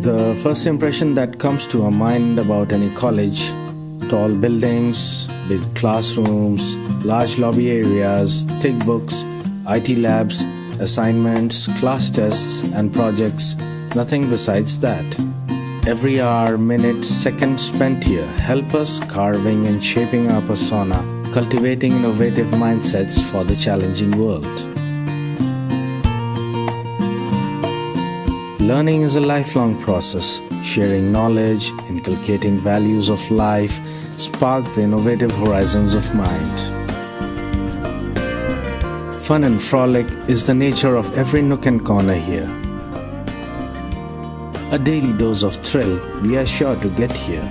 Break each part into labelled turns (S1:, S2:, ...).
S1: The first impression that comes to our mind about any college: tall buildings, big classrooms, large lobby areas, thick books, IT labs, assignments, class tests, and projects, nothing besides that. Every hour, minute, second spent here help us carving and shaping our persona, cultivating innovative mindsets for the challenging world. Learning is a lifelong process. Sharing knowledge, inculcating values of life, spark the innovative horizons of mind. Fun and frolic is the nature of every nook and corner here. A daily dose of thrill we are sure to get here.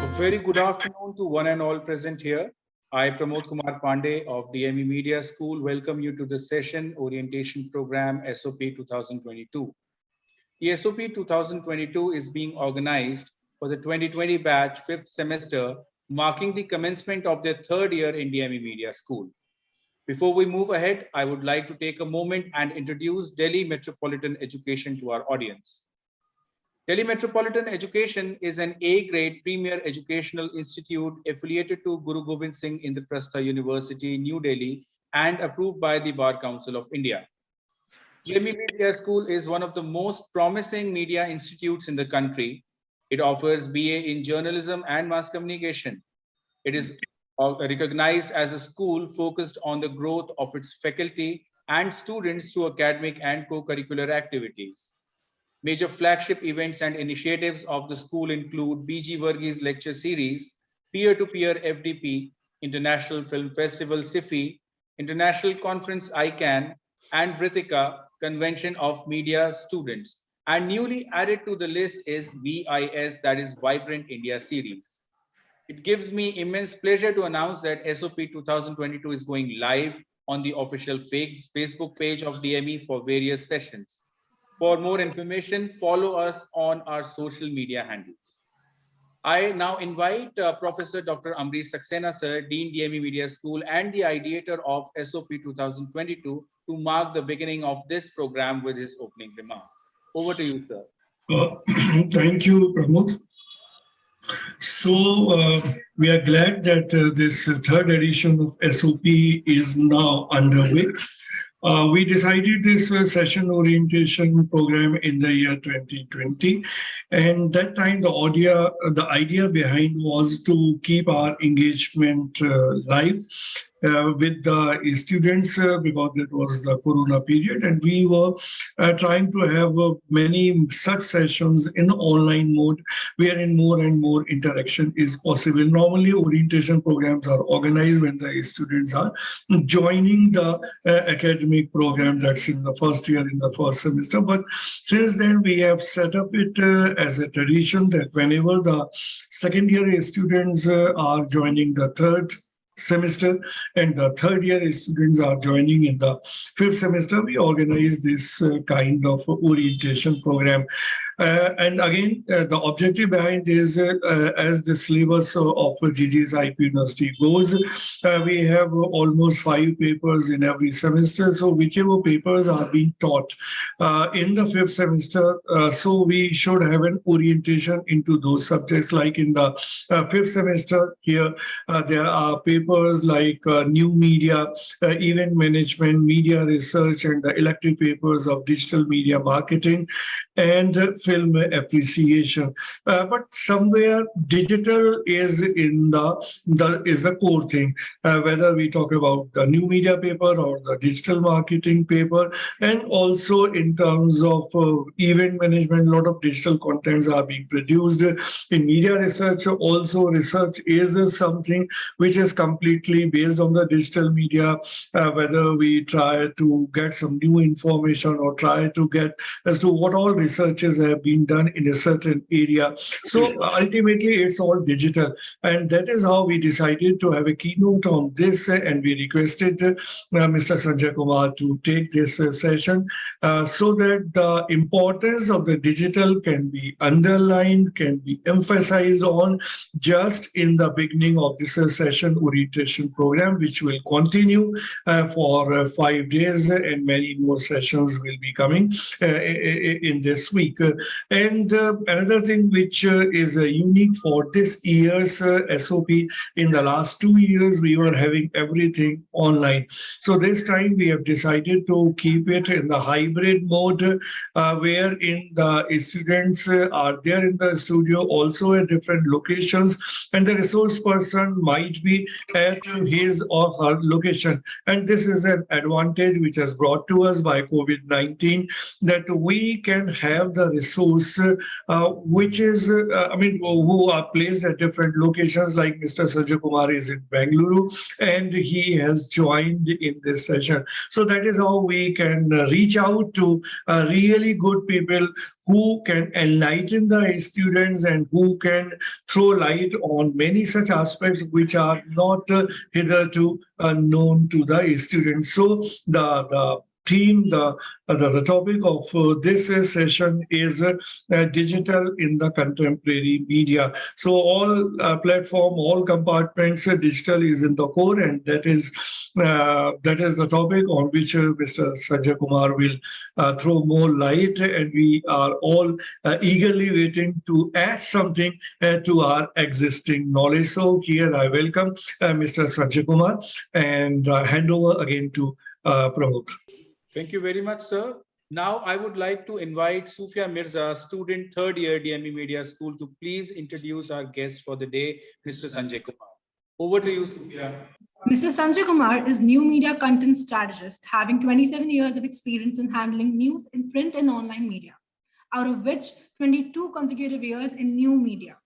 S2: A very good afternoon to one and all present here. I, Kumar of DME Media School, welcome you to the session orientation program SOP 2022. The SOP 2022 is being organized for the 2020 batch 5th semester, marking the commencement of their third year in DME Media School. Before we move ahead, I would like to take a moment and introduce Delhi Metropolitan Education to our audience. Delhi Metropolitan Education is an A-grade premier educational institute affiliated to Guru Gobind Singh Indraprastha University, New Delhi, and approved by the Bar Council of India. DME Media School is one of the most promising media institutes in the country. It offers BA in journalism and mass communication. It is recognized as a school focused on the growth of its faculty and students through academic and co-curricular activities. Major flagship events and initiatives of the school include BG Varghese Lecture Series, Peer-to-Peer FDP, International Film Festival SIFI, International Conference ICANN, and Ritika, Convention of Media Students. And newly added to the list is VIS, that is Vibrant India Series. It gives me immense pleasure to announce that SOP 2022 is going live on the official Facebook page of DME for various sessions. For more information, follow us on our social media handles. I now invite Professor Dr. Amrish Saxena, Sir, Dean DME Media School and the ideator of SOP 2022 to mark the beginning of this program with his opening remarks. Over to you, sir.
S3: Thank you, Pramod. So we are glad that this third edition of SOP is now underway. We decided this session orientation program in the year 2020, and that time the idea behind was to keep our engagement live with the students because it was the Corona period, and we were trying to have many such sessions in online mode wherein more and more interaction is possible. Normally, orientation programs are organized when the students are joining the academic program that's in the first year, in the first semester. But since then, we have set up it as a tradition that whenever the second year students are joining the third semester and the third year students are joining in the fifth semester, we organize this kind of orientation program. And again, the objective behind is as the syllabus of GG's IP University goes, we have almost 5 papers in every semester. So whichever papers are being taught in the fifth semester, so we should have an orientation into those subjects. Like in the fifth semester here, there are papers like new media, event management, media research, and the elective papers of digital media marketing and film appreciation. But somewhere digital is in is the core thing, whether we talk about the new media paper or the digital marketing paper, and also in terms of event management, a lot of digital contents are being produced. In media research, also research is something which is completely based on the digital media, whether we try to get some new information or try to get as to what all researches have been done in a certain area. So ultimately, it's all digital. And that is how we decided to have a keynote on this. And we requested Mr. Sanjay Kumar to take this session so that the importance of the digital can be underlined, can be emphasized on just in the beginning of this session orientation program, which will continue for 5 days, and many more sessions will be coming in this week. And another thing which is unique for this year's SOP, in the last 2 years, we were having everything online. So this time we have decided to keep it in the hybrid mode, wherein the students are there in the studio, also at different locations, and the resource person might be at his or her location. And this is an advantage which has brought to us by COVID-19, that we can have the resource which is, who are placed at different locations, like Mr. Sanjay Kumar is in Bengaluru, and he has joined in this session. So that is how we can reach out to really good people who can enlighten the students and who can throw light on many such aspects which are not hitherto known to the students. So the theme, the topic of this session is digital in the contemporary media. So all platform, all compartments, digital is in the core, and that is the topic on which Mr. Sanjay Kumar will throw more light, and we are all eagerly waiting to add something to our existing knowledge. So here I welcome Mr. Sanjay Kumar and hand over again to Pramod.
S2: Thank you very much, sir. Now I would like to invite Sufia Mirza, student third year DME Media School, to please introduce our guest for the day, Mr. Sanjay Kumar. Over to you, Sufia.
S4: Mr. Sanjay Kumar is new media content strategist, having 27 years of experience in handling news in print and online media, out of which 22 consecutive years in new media.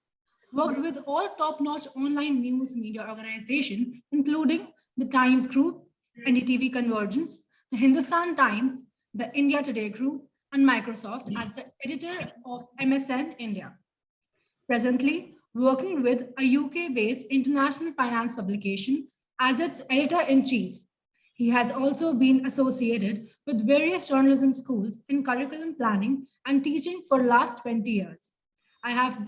S4: Worked with all top-notch online news media organizations, including the Times Group, NDTV Convergence, the Hindustan Times, the India Today Group, and Microsoft as the editor of MSN India. Presently, working with a UK-based international finance publication as its editor-in-chief. He has also been associated with various journalism schools in curriculum planning and teaching for the last 20 years.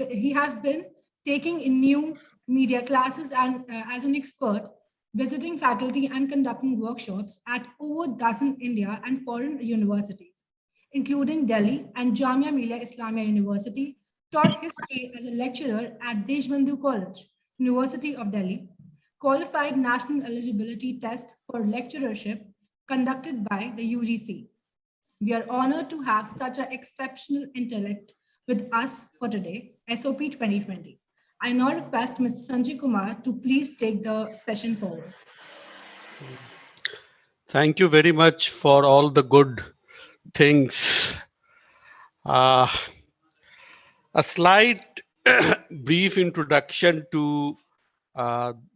S4: He has been taking in new media classes and as an expert, visiting faculty and conducting workshops at over a dozen India and foreign universities, including Delhi and Jamia Millia Islamia University, taught history as a lecturer at Deshbandhu College, University of Delhi, qualified national eligibility test for lecturership conducted by the UGC. We are honored to have such an exceptional intellect with us for today, SOP 2020. I now request Mr. Sanjay Kumar to please take the session forward.
S5: Thank you very much for all the good things. A slight brief introduction to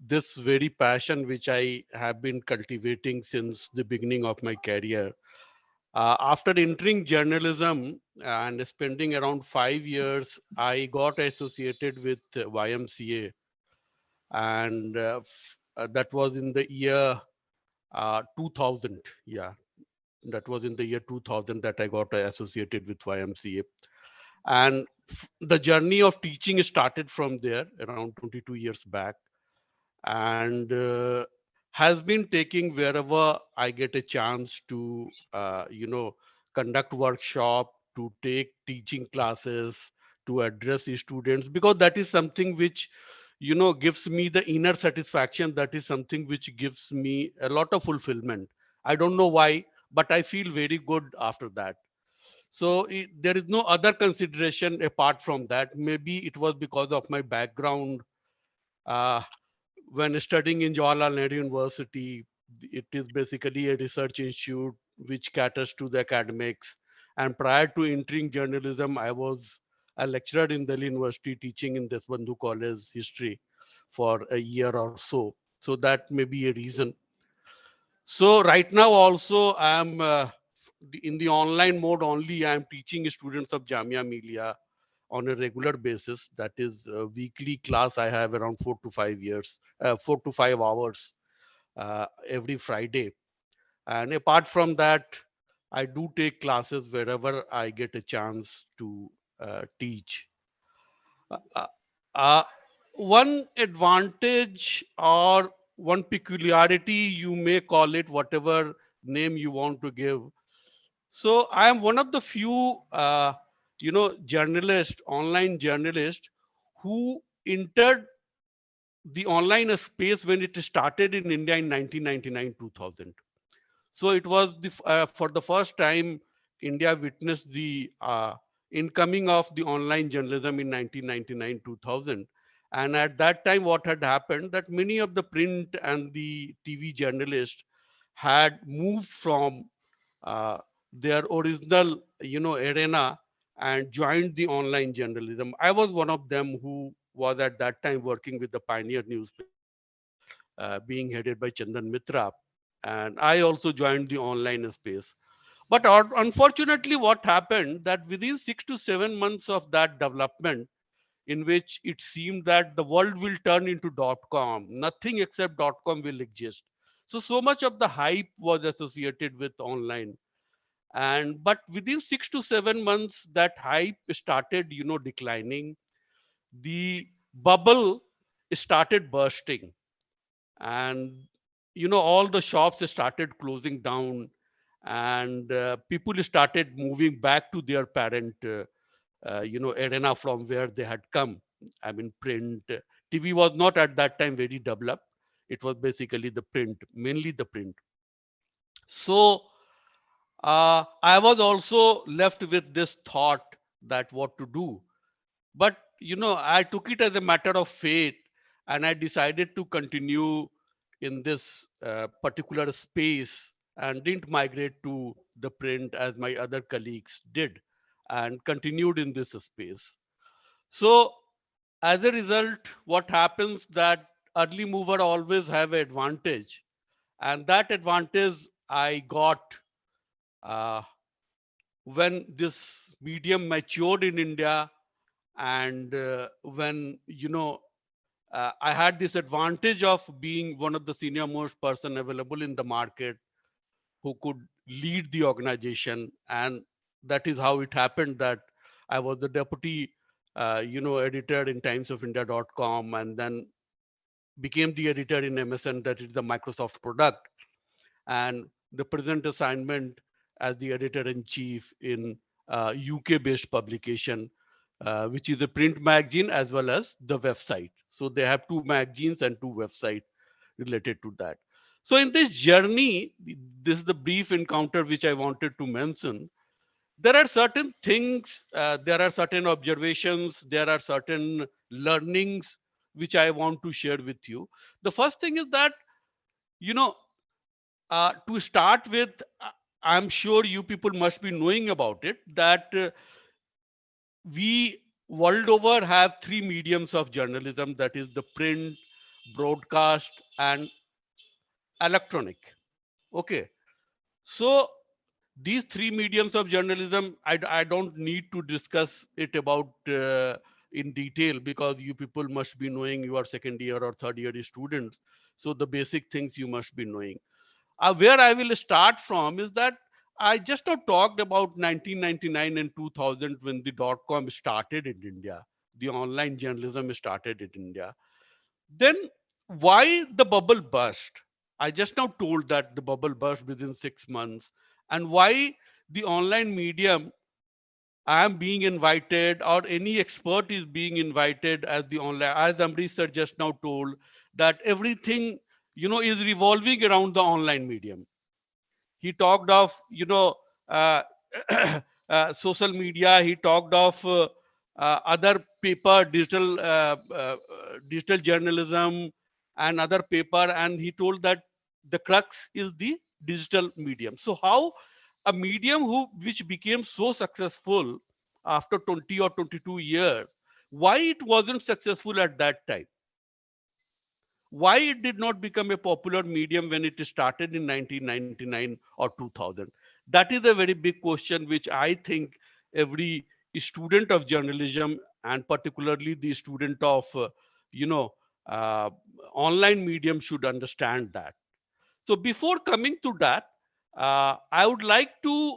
S5: this very passion which I have been cultivating since the beginning of my career. After entering journalism and spending around 5 years, I got associated with YMCA, and that was in the year 2000. Yeah, that was in the year 2000 that I got associated with YMCA. And the journey of teaching started from there around 22 years back, and has been taking wherever I get a chance to, conduct workshop, to take teaching classes, to address students, because that is something which, gives me the inner satisfaction. That is something which gives me a lot of fulfillment. I don't know why, but I feel very good after that. So there is no other consideration apart from that. Maybe it was because of my background. Uh, when studying in Jawaharlal Nehru University, it is basically a research institute which caters to the academics. And prior to entering journalism, I was a lecturer in Delhi University teaching in Deshbandhu College history for a year or so. So that may be a reason. So right now also I'm in the online mode only, I am teaching students of Jamia Millia on a regular basis. That is a weekly class. I have around 4 to 5 hours every Friday. And apart from that, I do take classes wherever I get a chance to teach. Uh, uh, uh, One advantage or one peculiarity, you may call it whatever name you want to give. So I am one of the few, journalists, online journalists, who entered the online space when it started in India in 1999, 2000. So it was for the first time India witnessed the incoming of the online journalism in 1999, 2000. And at that time, what had happened that many of the print and the TV journalists had moved from uh, their original, arena and joined the online journalism. I was one of them who was at that time working with the Pioneer newspaper, being headed by Chandan Mitra. And I also joined the online space. But unfortunately, what happened that within 6 to 7 months of that development, in which it seemed that the world will turn into .com, nothing except .com will exist. So much of the hype was associated with online. And but within 6 to 7 months, that hype started, declining. The bubble started bursting, and all the shops started closing down, and people started moving back to their parent arena from where they had come. I mean, print TV was not at that time very developed. It was basically the print, mainly the print. So I was also left with this thought that what to do. But I took it as a matter of fate, and I decided to continue in this particular space and didn't migrate to the print as my other colleagues did, and continued in this space. So as a result, what happens that early mover always have an advantage, and that advantage I got uh, when this medium matured in India, and when I had this advantage of being one of the senior most person available in the market who could lead the organization. And that is how it happened that I was the deputy editor in timesofindia.com, and then became the editor in MSN, that is the Microsoft product, and the present assignment as the editor in chief in UK based publication, which is a print magazine as well as the website. So they have two magazines and two websites related to that. So in this journey, this is the brief encounter which I wanted to mention. There are certain things, there are certain observations, there are certain learnings which I want to share with you. The first thing is that, you know, to start with, I'm sure you people must be knowing about it, that we world over have three mediums of journalism, that is the print, broadcast, and electronic. Okay. So these three mediums of journalism, I don't need to discuss it about in detail, because you people must be knowing, you are second year or third year students. So the basic things you must be knowing. Where I will start from is that I just now talked about 1999 and 2000 when the .com started in India. The online journalism started in India. Then why the bubble burst? I just now told that the bubble burst within 6 months. And why the online medium, I am being invited, or any expert is being invited as the online, as Amrish sir just now told, that everything, is revolving around the online medium. He talked of uh, social media. He talked of other paper, digital journalism and other paper, and he told that the crux is the digital medium. So how a medium which became so successful after 20 or 22 years, why it wasn't successful at that time? Why it did not become a popular medium when it started in 1999 or 2000? That is a very big question, which I think every student of journalism, and particularly the student of, you know, uh, online medium, should understand that. So before coming to that, I would like to,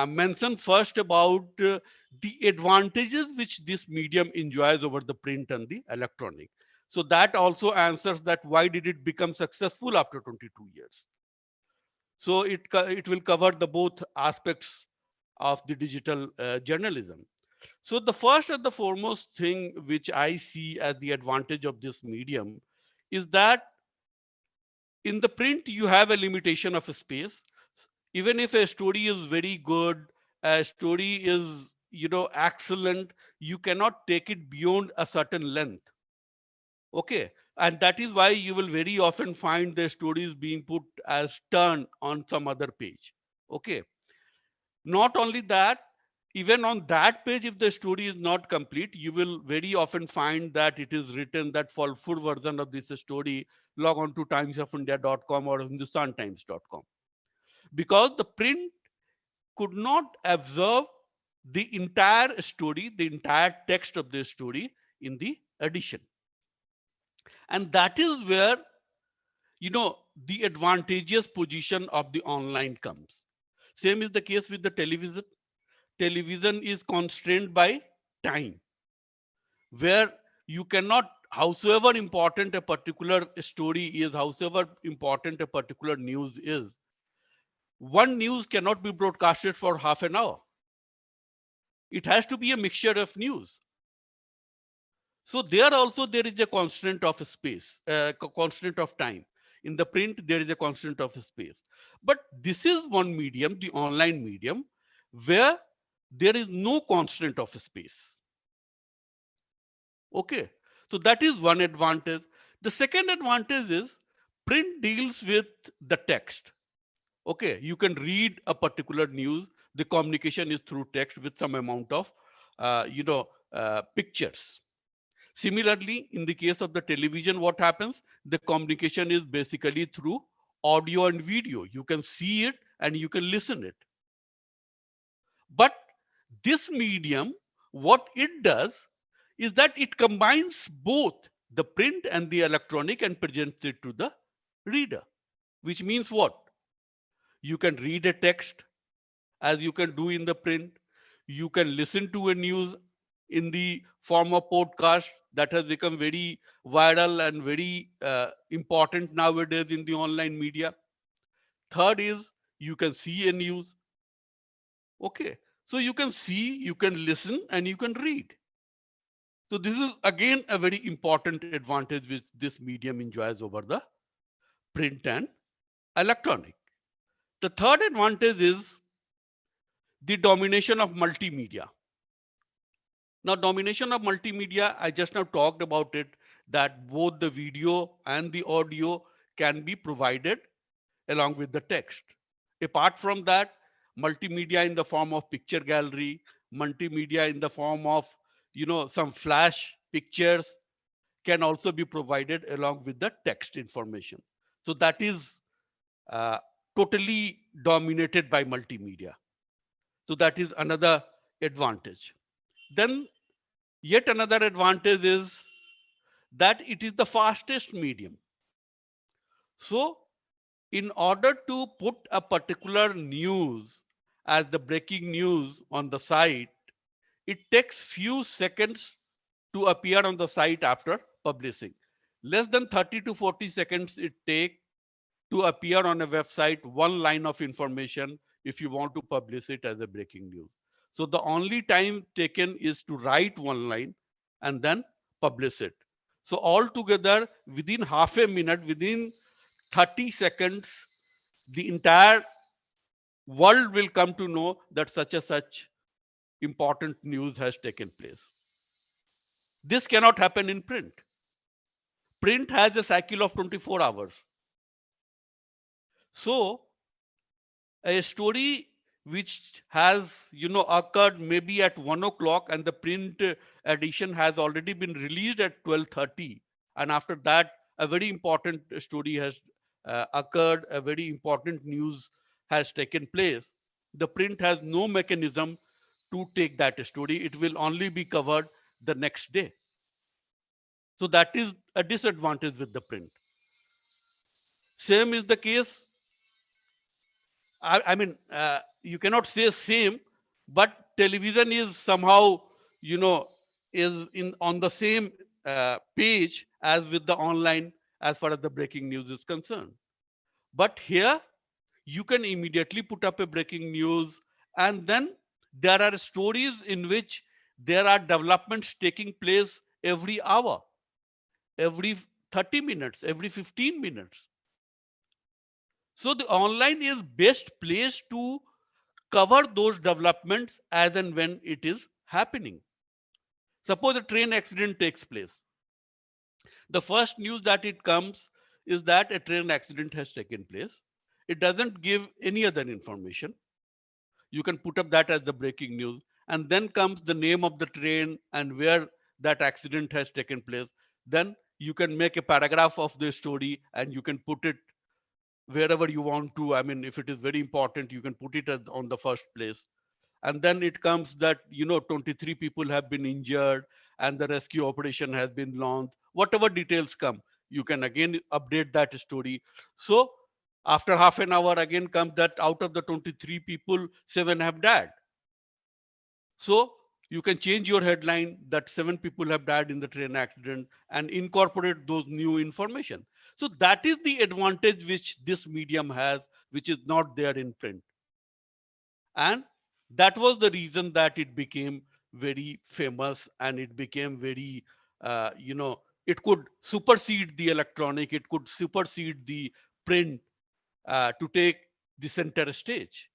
S5: mention first about the advantages which this medium enjoys over the print and the electronic. So that also answers that why did it become successful after 22 years. So it will cover the both aspects of the digital journalism. So the first and the foremost thing which I see as the advantage of this medium is that in the print you have a limitation of a space. Even if a story is very good, a story is excellent, you cannot take it beyond a certain length. Okay, and that is why you will very often find the stories being put as turn on some other page. Okay, not only that, even on that page, if the story is not complete, you will very often find that it is written that for full version of this story, log on to timesofindia.com or hindustantimes.com, because the print could not absorb the entire story, the entire text of the story in the edition. And that is where the advantageous position of the online comes. Same is the case with the television. Television is constrained by time, where you cannot, howsoever important a particular story is, howsoever important a particular news is, one news cannot be broadcasted for half an hour. It has to be a mixture of news. So there also there is a constant of space, constant of time. In the print, there is a constant of space. But this is one medium, the online medium, where there is no constant of space. Okay, so that is one advantage. The second advantage is print deals with the text. Okay, you can read a particular news. The communication is through text with some amount of, pictures. Similarly, in the case of the television, what happens? The communication is basically through audio and video. You can see it and you can listen it. But this medium, what it does is that it combines both the print and the electronic and presents it to the reader, which means what? You can read a text as you can do in the print. You can listen to a news in the form of podcast that has become very viral and very important nowadays in the online media. Third is you can see a news. Okay, so you can see, you can listen, and you can read. So this is again a very important advantage which this medium enjoys over the print and electronic. The third advantage is the domination of multimedia. Now, domination of multimedia, I just now talked about it, that both the video and the audio can be provided along with the text. Apart from that, multimedia in the form of picture gallery, multimedia in the form of, some flash pictures can also be provided along with the text information. So that is uh, totally dominated by multimedia. So that is another advantage. Then yet another advantage is that it is the fastest medium. So in order to put a particular news as the breaking news on the site, it takes few seconds to appear on the site after publishing. Less than 30 to 40 seconds it takes to appear on a website, one line of information if you want to publish it as a breaking news. So the only time taken is to write one line and then publish it. So altogether, within half a minute, within 30 seconds, the entire world will come to know that such a such important news has taken place. This cannot happen in print. Print has a cycle of 24 hours. So a story which has occurred maybe at 1 o'clock and the print edition has already been released at 12:30, and after that a very important story has occurred, a very important news has taken place, the print has no mechanism to take that story. It will only be covered the next day. So that is a disadvantage with the print. Same is the case. I mean, you cannot say same, but television is somehow, you know, is in on the same page as with the online as far as the breaking news is concerned. But here you can immediately put up a breaking news, and then there are stories in which there are developments taking place every hour, every 30 minutes, every 15 minutes. So the online is best placed to cover those developments as and when it is happening. Suppose a train accident takes place. The first news that it comes is that a train accident has taken place. It doesn't give any other information. You can put up that as the breaking news. And then comes the name of the train and where that accident has taken place. Then you can make a paragraph of the story and you can put it wherever you want to. I mean, if it is very important, you can put it on the first place. And then it comes that 23 people have been injured and the rescue operation has been launched. Whatever details come, you can again update that story. So after half an hour again comes that out of the 23 people, 7 have died. So you can change your headline that 7 people have died in the train accident and incorporate those new information. So that is the advantage which this medium has, which is not there in print. And that was the reason that it became very famous and it became very, it could supersede the electronic, it could supersede the print to take the center stage.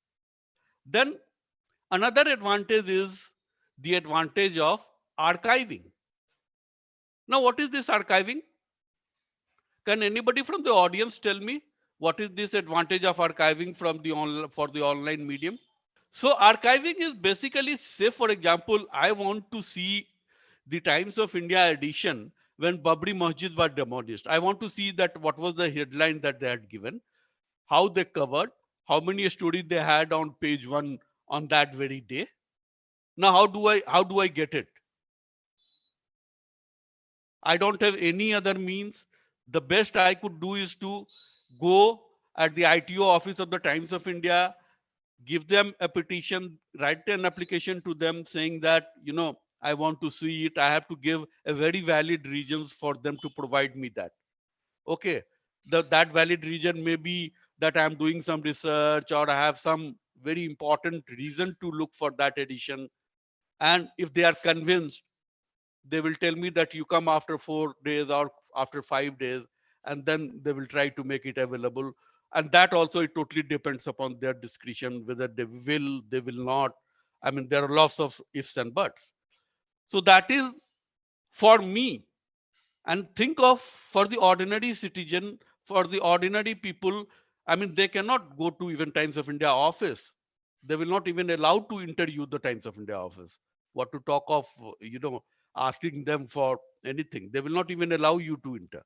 S5: Then another advantage is the advantage of archiving. Now, what is this archiving? Can anybody from the audience tell me what is this advantage of archiving from for the online medium? So archiving is basically, say for example, I want to see the Times of India edition when Babri Masjid was demolished. I want to see that what was the headline that they had given, how they covered, how many stories they had on page one on that very day. Now, how do I get it? I don't have any other means. The best I could do is to go at the ITO office of the Times of India, give them a petition, write an application to them saying that, I want to see it. I have to give a very valid reasons for them to provide me that. Okay. That valid reason may be that I'm doing some research or I have some very important reason to look for that edition. And if they are convinced, they will tell me that you come after 4 days or after 5 days, and then they will try to make it available. And that also, it totally depends upon their discretion whether they will not. I mean, there are lots of ifs and buts. So that is for me. And think of, for the ordinary citizen, for the ordinary people, I mean, they cannot go to even Times of India office. They will not even allow to interview the Times of India office. What to talk of, asking them for anything. They will not even allow you to enter.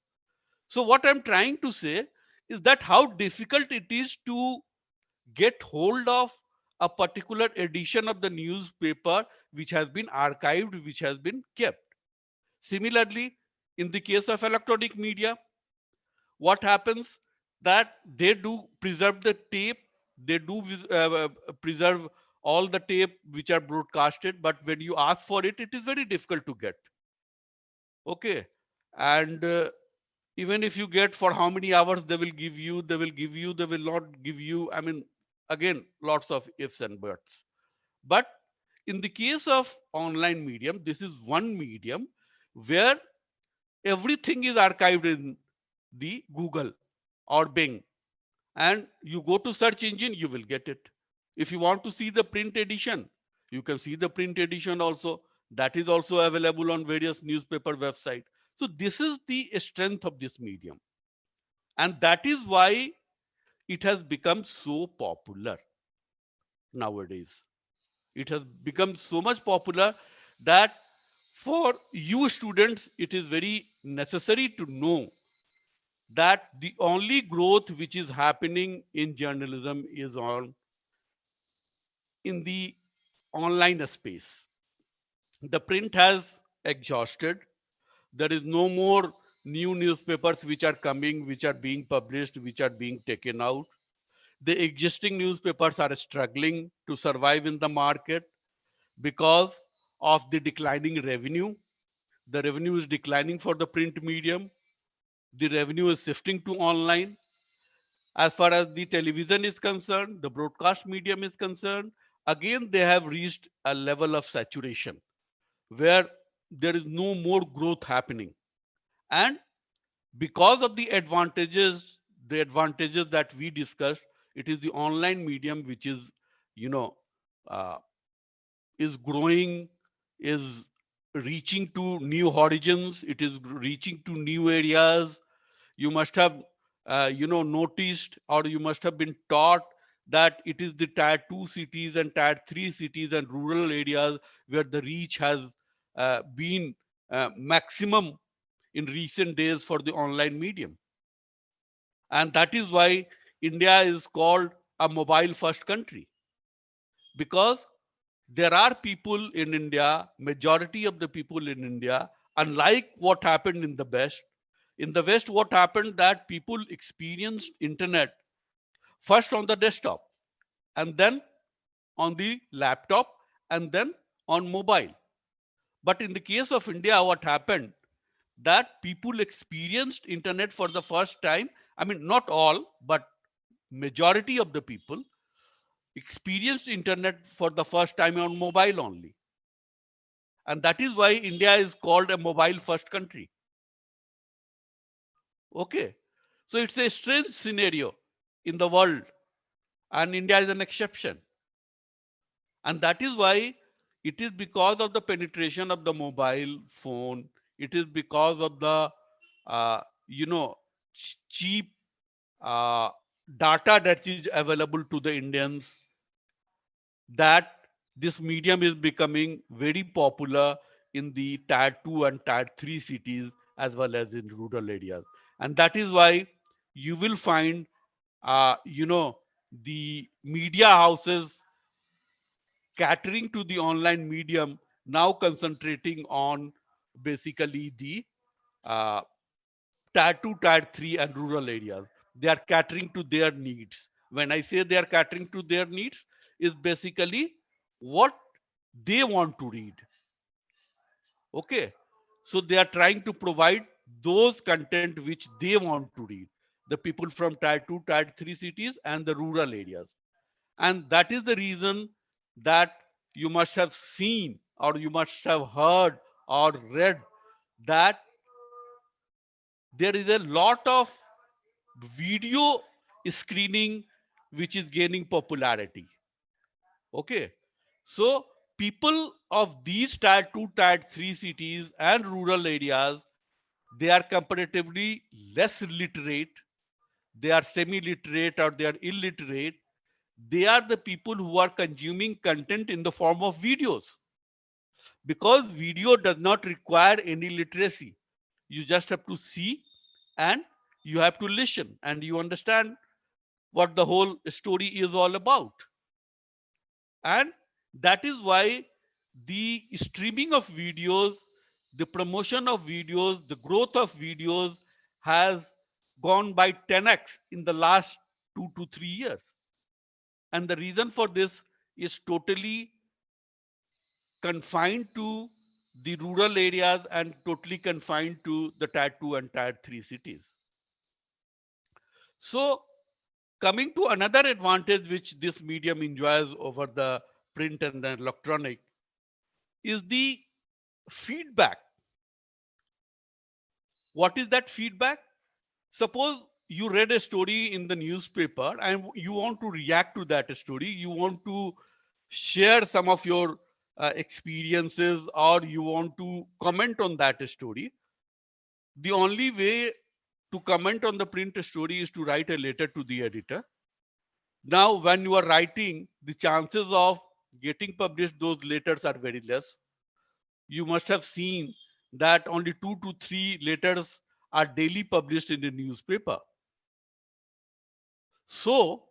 S5: So what I'm trying to say is that how difficult it is to get hold of a particular edition of the newspaper which has been archived, which has been kept. Similarly, in the case of electronic media, what happens that they do preserve the tape, they do preserve all the tape which are broadcasted, but when you ask for it, it is very difficult to get. Okay. And even if you get, for how many hours they will give you, they will not give you. I mean, again, lots of ifs and buts. But in the case of online medium, this is one medium where everything is archived in the Google or Bing, and you go to search engine, you will get it. If you want to see the print edition, you can see the print edition also. That is also available on various newspaper website. So this is the strength of this medium, and that is why it has become so popular nowadays. It has become so much popular that for you students, it is very necessary to know that the only growth which is happening in journalism is in the online space. The print has exhausted. There is no more new newspapers which are coming, which are being published, which are being taken out. The existing newspapers are struggling to survive in the market because of the declining revenue. The revenue is declining for the print medium. The revenue is shifting to online. As far as the television is concerned, the broadcast medium is concerned, again, they have reached a level of saturation where there is no more growth happening. And because of the advantages that we discussed, it is the online medium which is, you know, uh, is growing, is reaching to new horizons, it is reaching to new areas. You must have noticed, or you must have been taught that it is the tier 2 cities and tier 3 cities and rural areas where the reach has been maximum in recent days for the online medium. And that is why India is called a mobile first country, because there are people in India, majority of the people in India, unlike what happened in the West. In the West, what happened that people experienced internet first on the desktop, and then on the laptop, and then on mobile. But in the case of India, what happened that people experienced internet for the first time. I mean, not all, but majority of the people experienced internet for the first time on mobile only. And that is why India is called a mobile first country. Okay. So it's a strange scenario in the world, and India is an exception. And that is why it is because of the penetration of the mobile phone, it is because of the, uh, you know, cheap uh, data that is available to the Indians, that this medium is becoming very popular in the tier 2 and tier 3 cities as well as in rural areas. And that is why you will find the media houses catering to the online medium now concentrating on basically the uh, tier 2, tier 3 and rural areas. They are catering to their needs. When I say they are catering to their needs, is basically what they want to read. Okay. So they are trying to provide those content which they want to read. The people from tier 2, tier 3 cities and the rural areas. And that is the reason that you must have seen or you must have heard or read that there is a lot of video screening which is gaining popularity. Okay. So people of these tier 2, tier 3 cities and rural areas, they are comparatively less literate, they are semi-literate or they are illiterate. They are the people who are consuming content in the form of videos, because video does not require any literacy. You just have to see and you have to listen and you understand what the whole story is all about. And that is why the streaming of videos, the promotion of videos, the growth of videos has gone by 10x in the last 2 to 3 years. And the reason for this is totally confined to the rural areas and totally confined to the tier 2 and tier 3 cities. So coming to another advantage which this medium enjoys over the print and the electronic is the feedback. What is that feedback? Suppose you read a story in the newspaper and you want to react to that story, you want to share some of your experiences, or you want to comment on that story. The only way to comment on the print story is to write a letter to the editor. Now, when you are writing, the chances of getting published those letters are very less. You must have seen that only 2 to 3 letters are daily published in the newspaper. So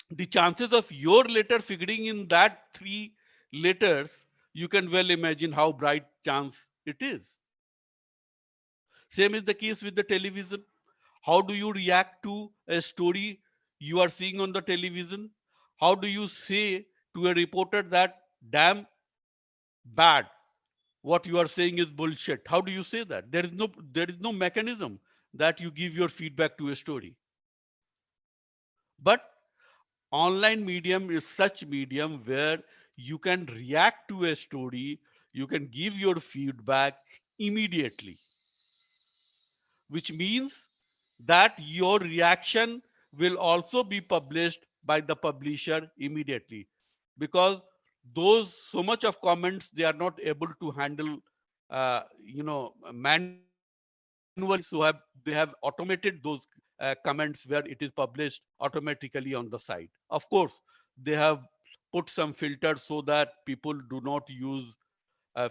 S5: the chances of your letter figuring in that 3 letters, you can well imagine how bright chance it is. Same is the case with the television. How do you react to a story you are seeing on the television? How do you say to a reporter that damn bad, what you are saying is bullshit? How do you say that? There is no mechanism that you give your feedback to a story. But online medium is such medium where you can react to a story, you can give your feedback immediately, which means that your reaction will also be published by the publisher immediately, because those so much of comments they are not able to handle manually, so they have automated those comments where it is published automatically on the site. Of course, they have put some filters so that people do not use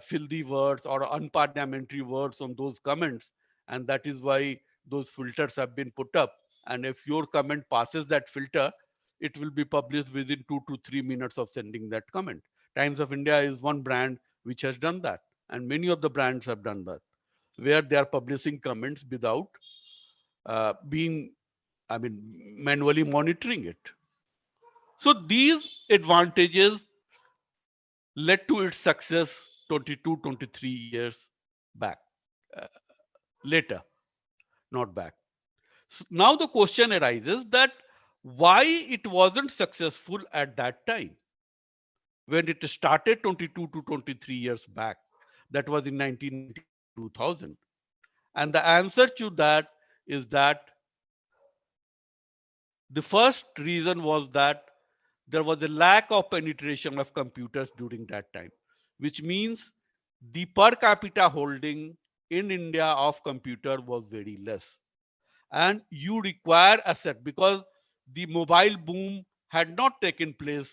S5: filthy words or unparliamentary words on those comments, and that is why those filters have been put up. And if your comment passes that filter, it will be published within 2 to 3 minutes of sending that comment. Times of India is one brand which has done that, and many of the brands have done that, where they are publishing comments without being, manually monitoring it. So these advantages led to its success 22, 23 years back, uh, later, not back. So now the question arises that why it wasn't successful at that time when it started 22 to 23 years back. That was in 1999 to 2000. And the answer to that is that the first reason was that there was a lack of penetration of computers during that time, which means the per capita holding in India of computer was very less. And you require asset because the mobile boom had not taken place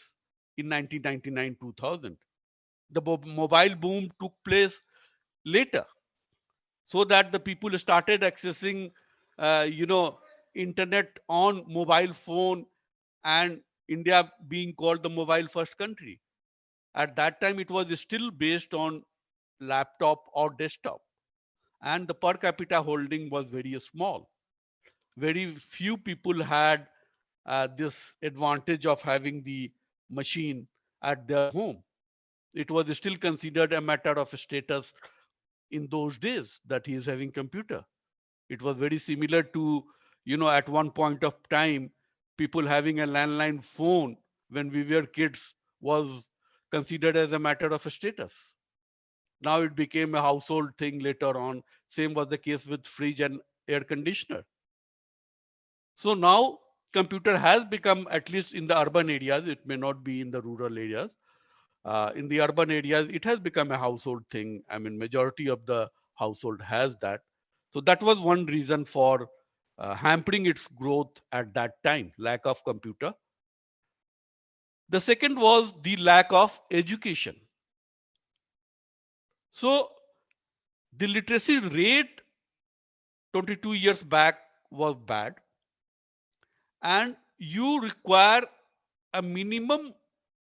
S5: in 1999 2000. The mobile boom took place later, so that the people started accessing internet on mobile phone, and India being called the mobile first country. At that time it was still based on laptop or desktop, and the per capita holding was very small. Very few people had this advantage of having the machine at their home. It was still considered a matter of status in those days that he is having computer. It was very similar to, at one point of time, people having a landline phone when we were kids was considered as a matter of status. Now it became a household thing later on. Same was the case with fridge and air conditioner. So now computer has become, at least in the urban areas, it may not be in the rural areas. In the urban areas, it has become a household thing. Majority of the household has that. So that was one reason for hampering its growth at that time, lack of computer. The second was the lack of education. So the literacy rate 22 years back was bad, and you require a minimum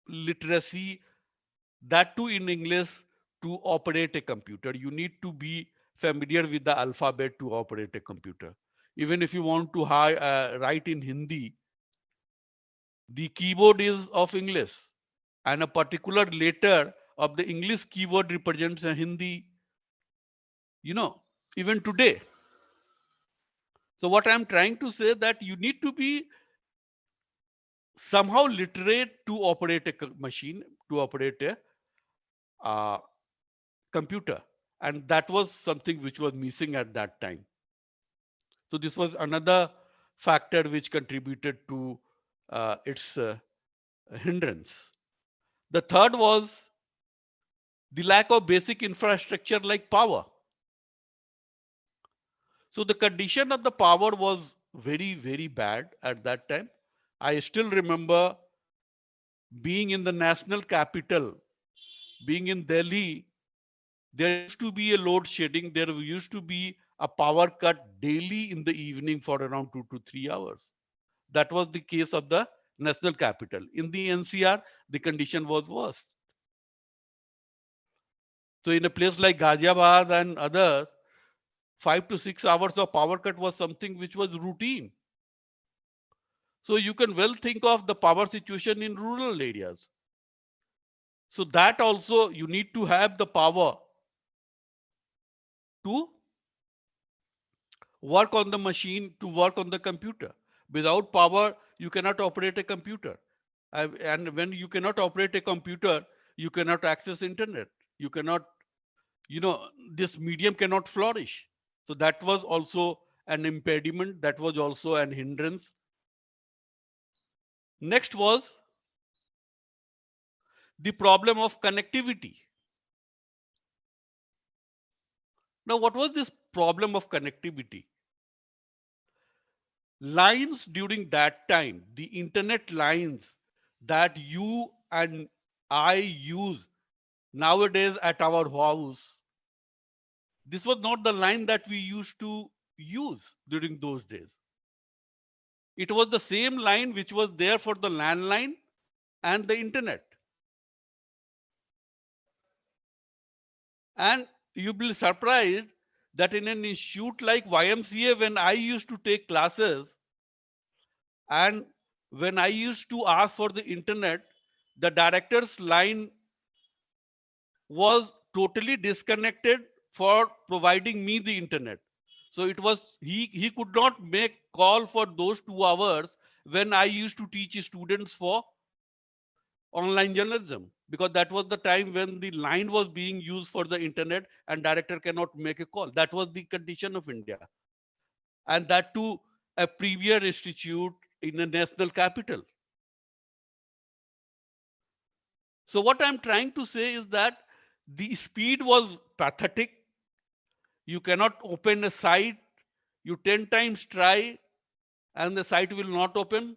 S5: literacy, that too in English, to operate a computer. You need to be familiar with the alphabet to operate a computer. Even if you want to write in Hindi, the keyboard is of English, and a particular letter of the English keyboard represents a Hindi, you know, even today. So what I'm trying to say that you need to be somehow literate to operate a machine, to operate a uh, computer. And that was something which was missing at that time. So this was another factor which contributed to its hindrance. The third was the lack of basic infrastructure like power. So the condition of the power was very, very bad at that time. I still remember being in the national capital, being in Delhi. There used to be a load shedding. There used to be a power cut daily in the evening for around 2 to 3 hours. That was the case of the national capital. In the NCR, the condition was worse. So in a place like Ghaziabad and others, 5 to 6 hours of power cut was something which was routine. So you can well think of the power situation in rural areas. So that also you need to have the power to work on the machine, to work on the computer. Without power, you cannot operate a computer. And when you cannot operate a computer, you cannot access internet. You cannot, this medium cannot flourish. So that was also an impediment. That was also an hindrance. Next was the problem of connectivity. Now, what was this problem of connectivity? Lines during that time, the internet lines that you and I use nowadays at our house, this was not the line that we used to use during those days. It was the same line which was there for the landline and the internet. And you'll be surprised that in an institute like YMCA, when I used to take classes, and when I used to ask for the internet, the director's line was totally disconnected for providing me the internet. So it was he could not make call for those 2 hours when I used to teach students for online journalism, because that was the time when the line was being used for the internet and director cannot make a call. That was the condition of India, and that too a premier institute in a national capital. So what I'm trying to say is that the speed was pathetic. You cannot open a site. You 10 times try and the site will not open.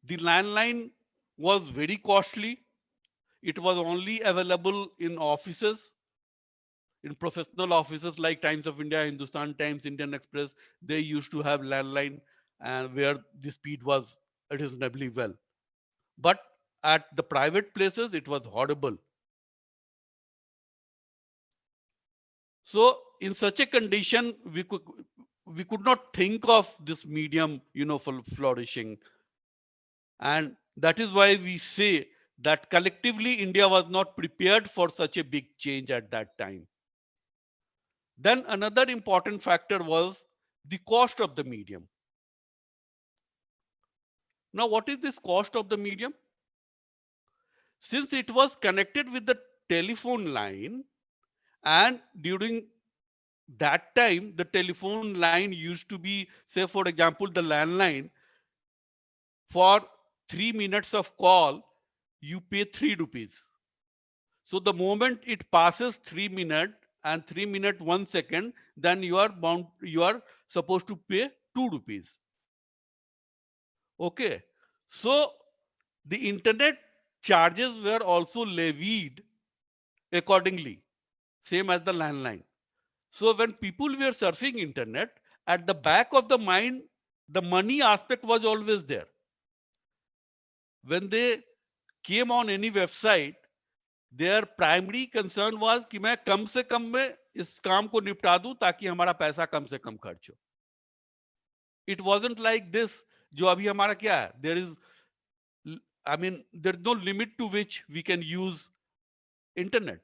S5: The landline was very costly. It was only available in offices, in professional offices like Times of India, Hindustan Times, Indian Express. They used to have landline and where the speed was reasonably well. But at the private places, it was horrible. So in such a condition, we could not think of this medium, for flourishing. And that is why we say that collectively India was not prepared for such a big change at that time. Then another important factor was the cost of the medium. Now, what is this cost of the medium? Since it was connected with the telephone line, and during that time, the telephone line used to be, say, for example, the landline, for 3 minutes of call, you pay 3 rupees. So the moment it passes 3 minutes and 3 minutes 1 second, then you are supposed to pay 2 rupees. Okay. So the internet charges were also levied accordingly, same as the landline. So when people were surfing internet, at the back of the mind, the money aspect was always there. When they came on any website, their primary concern was कि मैं कम से कम में इस काम को निपटा दूं ताकि हमारा पैसा कम से कम खर्च हो. It wasn't like this जो अभी हमारा क्या है, there is no limit to which we can use internet.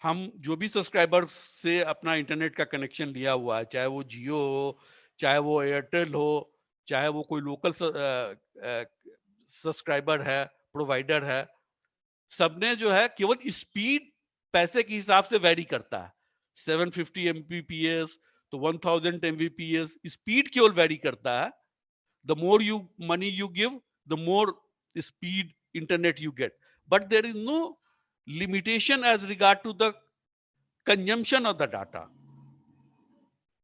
S5: हम जो भी सब्सक्राइबर्स से अपना इंटरनेट का कनेक्शन लिया हुआ है, चाहे वो जियो हो, चाहे वो एयरटेल हो, चाहे वो कोई लोकल सब्सक्राइबर है, प्रोवाइडर है, सबने जो है केवल स्पीड पैसे के हिसाब से वेरी करता है. 750 Mbps तो 1000 Mbps स्पीड केवल वेरी करता है. The more money you give, the more speed internet you get. But there is no limitation as regard to the consumption of the data.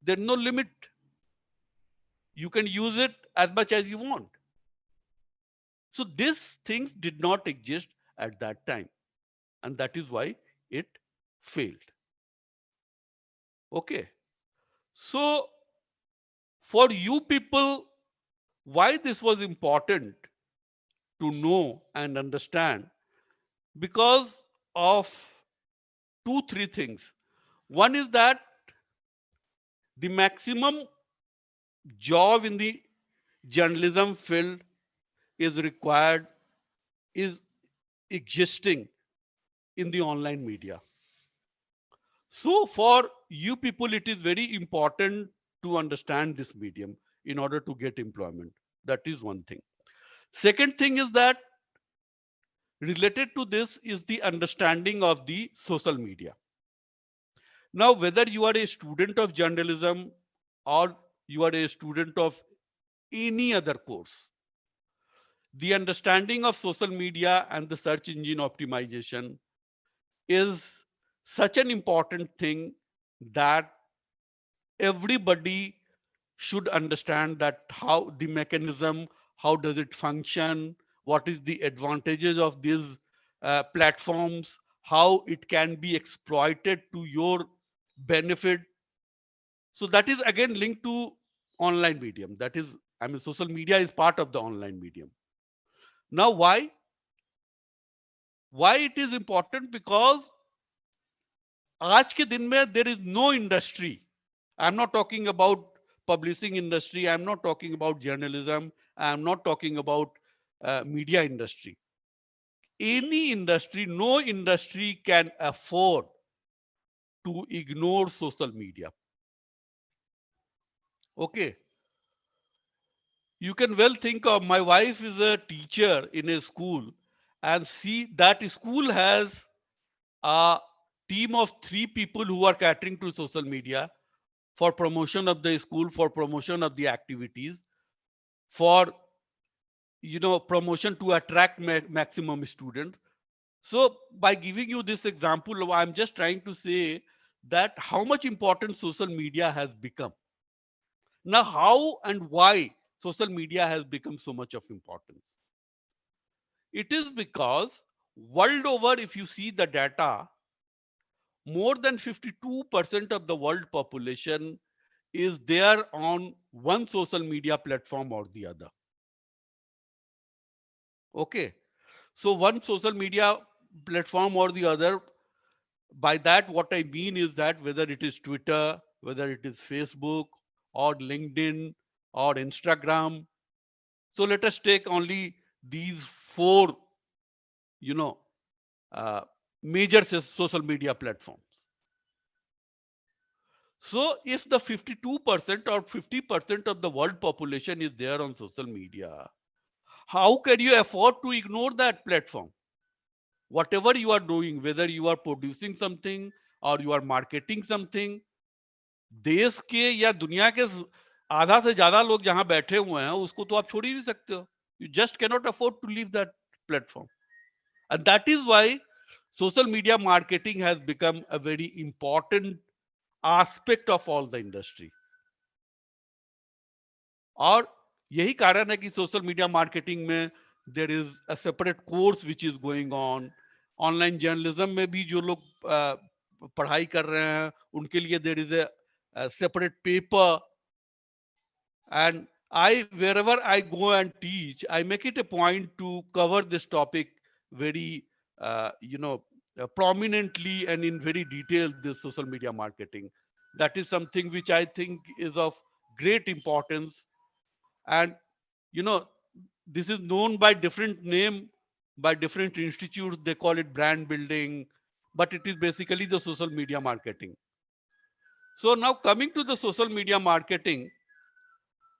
S5: There is no limit. You can use it as much as you want. So these things did not exist at that time. And that is why it failed. Okay. So for you people, why this was important to know and understand? Because of two, three things. One is that the maximum job in the journalism field is required, is existing in the online media. So for you people, it is very important to understand this medium in order to get employment. That is one thing. Second thing is that related to this is the understanding of the social media. Now, whether you are a student of journalism or you are a student of any other course, the understanding of social media and the search engine optimization is such an important thing that everybody should understand that how the mechanism, how does it function, what is the advantages of these platforms, how it can be exploited to your benefit. So that is again linked to online medium. That is, I mean, social media is part of the online medium. Now, why it is important? Because आज के दिन में there is no industry. I'm not talking about publishing industry. I'm not talking about journalism. I'm not talking about media industry. Any industry, no industry can afford to ignore social media. Okay. You can well think of, my wife is a teacher in a school, and see that school has a team of 3 people who are catering to social media for promotion of the school, for promotion of the activities, for promotion to attract maximum students. So by giving you this example, I'm just trying to say that how much important social media has become. Now, how and why social media has become so much of importance? It is because world over, if you see the data, more than 52% of the world population is there on one social media platform or the other. Okay. So one social media platform or the other, by that what I mean is that whether it is Twitter, whether it is Facebook or LinkedIn or Instagram. So let us take only these four, you know, uh, major social media platforms. So if the 52% or 50% of the world population is there on social media, how can you afford to ignore that platform? Whatever you are doing, whether you are producing something or you are marketing something, देश के या दुनिया के आधा से ज्यादा लोग जहां बैठे हुए हैं उसको तो आप छोड़ ही नहीं सकते हो. You just cannot afford to leave that platform. And that is why social media marketing has become a very important aspect of all the industry. और यही कारण है कि सोशल मीडिया मार्केटिंग में there is a separate course which is going on. Online journalism में भी जो लोग पढ़ाई कर रहे हैं उनके लिए there is a separate paper. And wherever I go and teach, I make it a point to cover this topic very prominently and in very detail, this social media marketing. That is something which I think is of great importance. And you know this is known by different name, by different institutes. They call it brand building, but it is basically the social media marketing. So now coming to the social media marketing,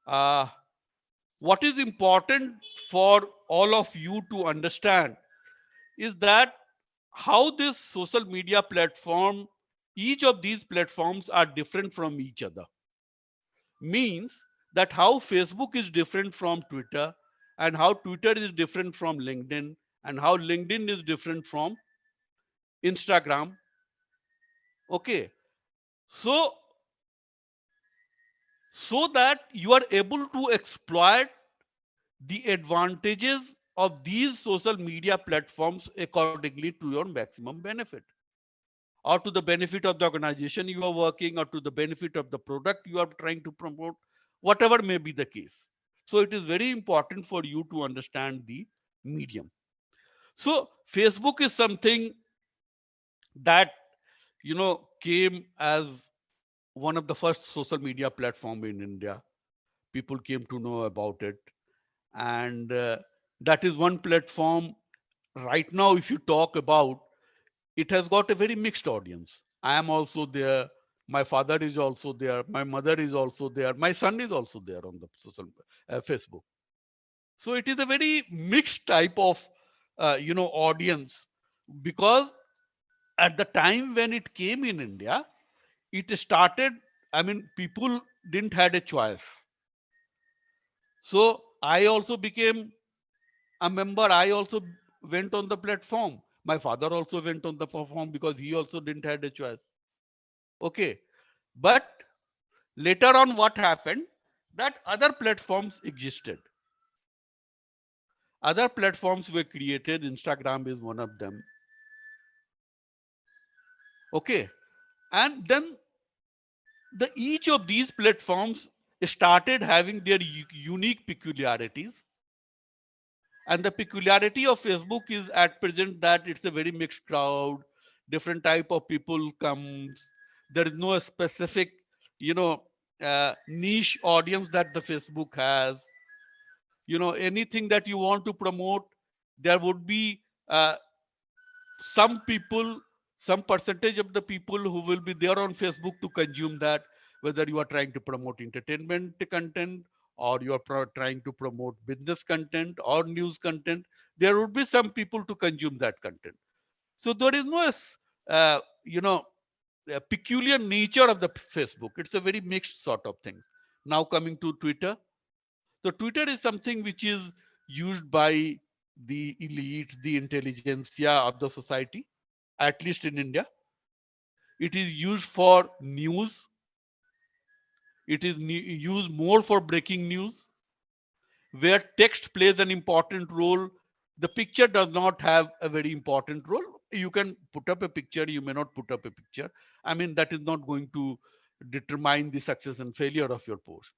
S5: uh, what is important for all of you to understand is that how this social media platform, each of these platforms are different from each other. Means that how Facebook is different from Twitter, and how Twitter is different from LinkedIn, and how LinkedIn is different from Instagram. Okay. So, so that you are able to exploit the advantages of these social media platforms accordingly to your maximum benefit. or to the benefit of the organization you are working, or to the benefit of the product you are trying to promote, whatever may be the case. So it is very important for you to understand the medium. So Facebook is something that came as one of the first social media platform in India. People came to know about it, and that is one platform. Right now, if you talk about, it has got a very mixed audience. I am also there. My father is also there. My mother is also there. My son is also there on the social Facebook. So it is a very mixed type of audience, because at the time when it came in India, it started. I mean, people didn't had a choice. So I also became a member. I also went on the platform. My father also went on the platform because he also didn't had a choice. Okay, but later on, what happened? That other platforms existed. Other platforms were created. Instagram is one of them. Okay, and then each of these platforms started having their unique peculiarities. And the peculiarity of Facebook is at present that it's a very mixed crowd, different type of people comes. There is no specific, niche audience that the Facebook has. Anything that you want to promote, there would be some people, some percentage of the people who will be there on Facebook to consume that, whether you are trying to promote entertainment content, or you are trying to promote business content or news content, there would be some people to consume that content. So there is no, uh, you know, peculiar nature of the Facebook. It's a very mixed sort of thing. Now coming to Twitter. So Twitter is something which is used by the elite, the intelligentsia of the society, at least in India. It is used for news. It is used more for breaking news, where text plays an important role. The picture does not have a very important role. You can put up a picture, you may not put up a picture. I mean, that is not going to determine the success and failure of your post.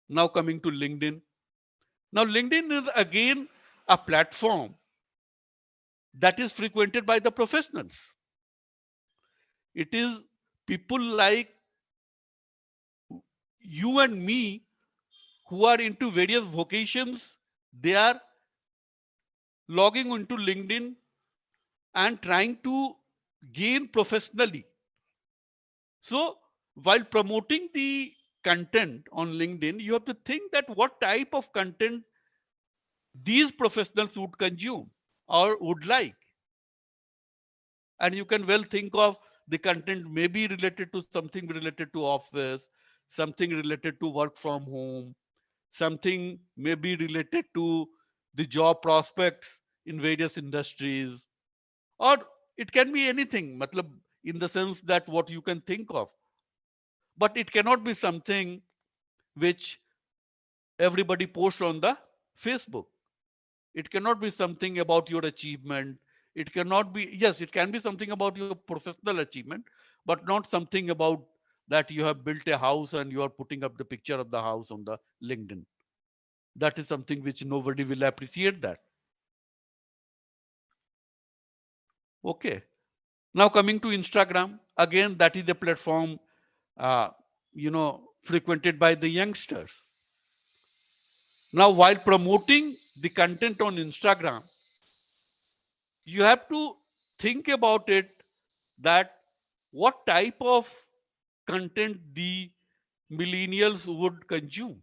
S5: Now coming to LinkedIn. Now LinkedIn is again a platform that is frequented by the professionals. It is people like you and me who are into various vocations. They are logging into LinkedIn and trying to gain professionally. So while promoting the content on LinkedIn, you have to think that what type of content these professionals would consume or would like. And you can well think of the content may be related to something related to office, something related to work from home, something may be related to the job prospects in various industries, or it can be anything, matlab, in the sense that what you can think of. But it cannot be something which everybody posts on the Facebook. It cannot be something about your achievement. It cannot be, yes, it can be something about your professional achievement, but not something about that you have built a house and you are putting up the picture of the house on the LinkedIn. That is something which nobody will appreciate that. Okay. Now coming to Instagram, again, that is a platform, frequented by the youngsters. Now, while promoting the content on Instagram, you have to think about it that what type of content the millennials would consume.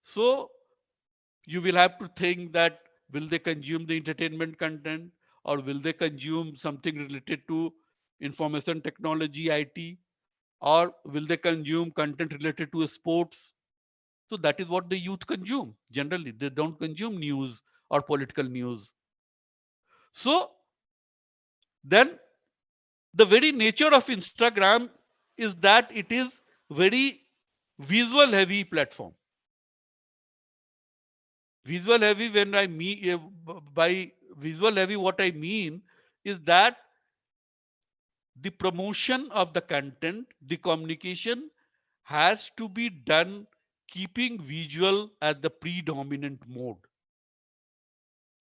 S5: So you will have to think that will they consume the entertainment content, or will they consume something related to information technology, IT, or will they consume content related to sports? So that is what the youth consume. Generally, they don't consume news or political news. So then the very nature of Instagram is that it is very visual heavy platform. Visual heavy, when I mean by visual heavy, what I mean is that the promotion of the content, the communication has to be done keeping visual as the predominant mode.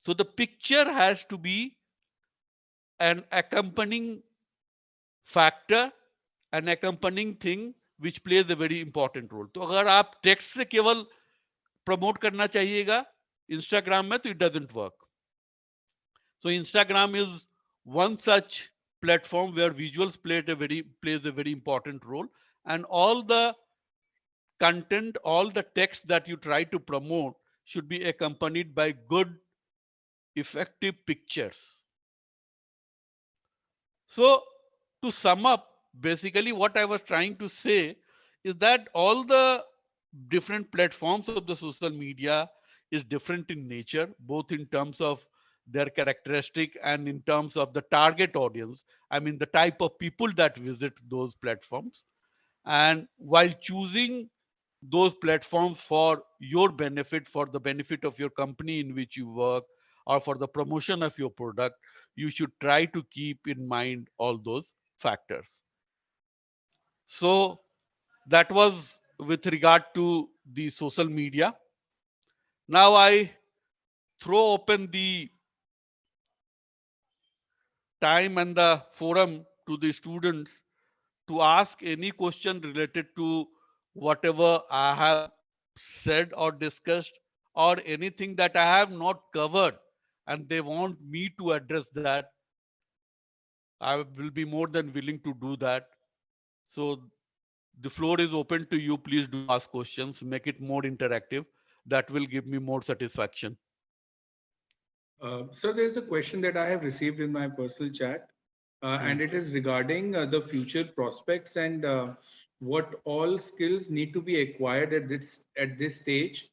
S5: So the picture has to be an accompanying factor, an accompanying thing which plays a very important role. तो अगर आप text से केवल promote करना चाहिएगा Instagram में, तो it doesn't work. So Instagram is one such platform where visuals plays a very important role, and all the content, all the text that you try to promote should be accompanied by good, effective pictures. So to sum up, basically what I was trying to say is that all the different platforms of the social media is different in nature, both in terms of their characteristic and in terms of the target audience. I mean, the type of people that visit those platforms. And while choosing those platforms for your benefit, for the benefit of your company in which you work, or for the promotion of your product, you should try to keep in mind all those factors. So that was with regard to the social media. Now I throw open the time and the forum to the students to ask any question related to whatever I have said or discussed, or anything that I have not covered and they want me to address that. I will be more than willing to do that. So the floor is open to you. Please do ask questions, make it more interactive. That will give me more satisfaction.
S2: So there's a question that I have received in my personal chat, and it is regarding the future prospects and what all skills need to be acquired at this stage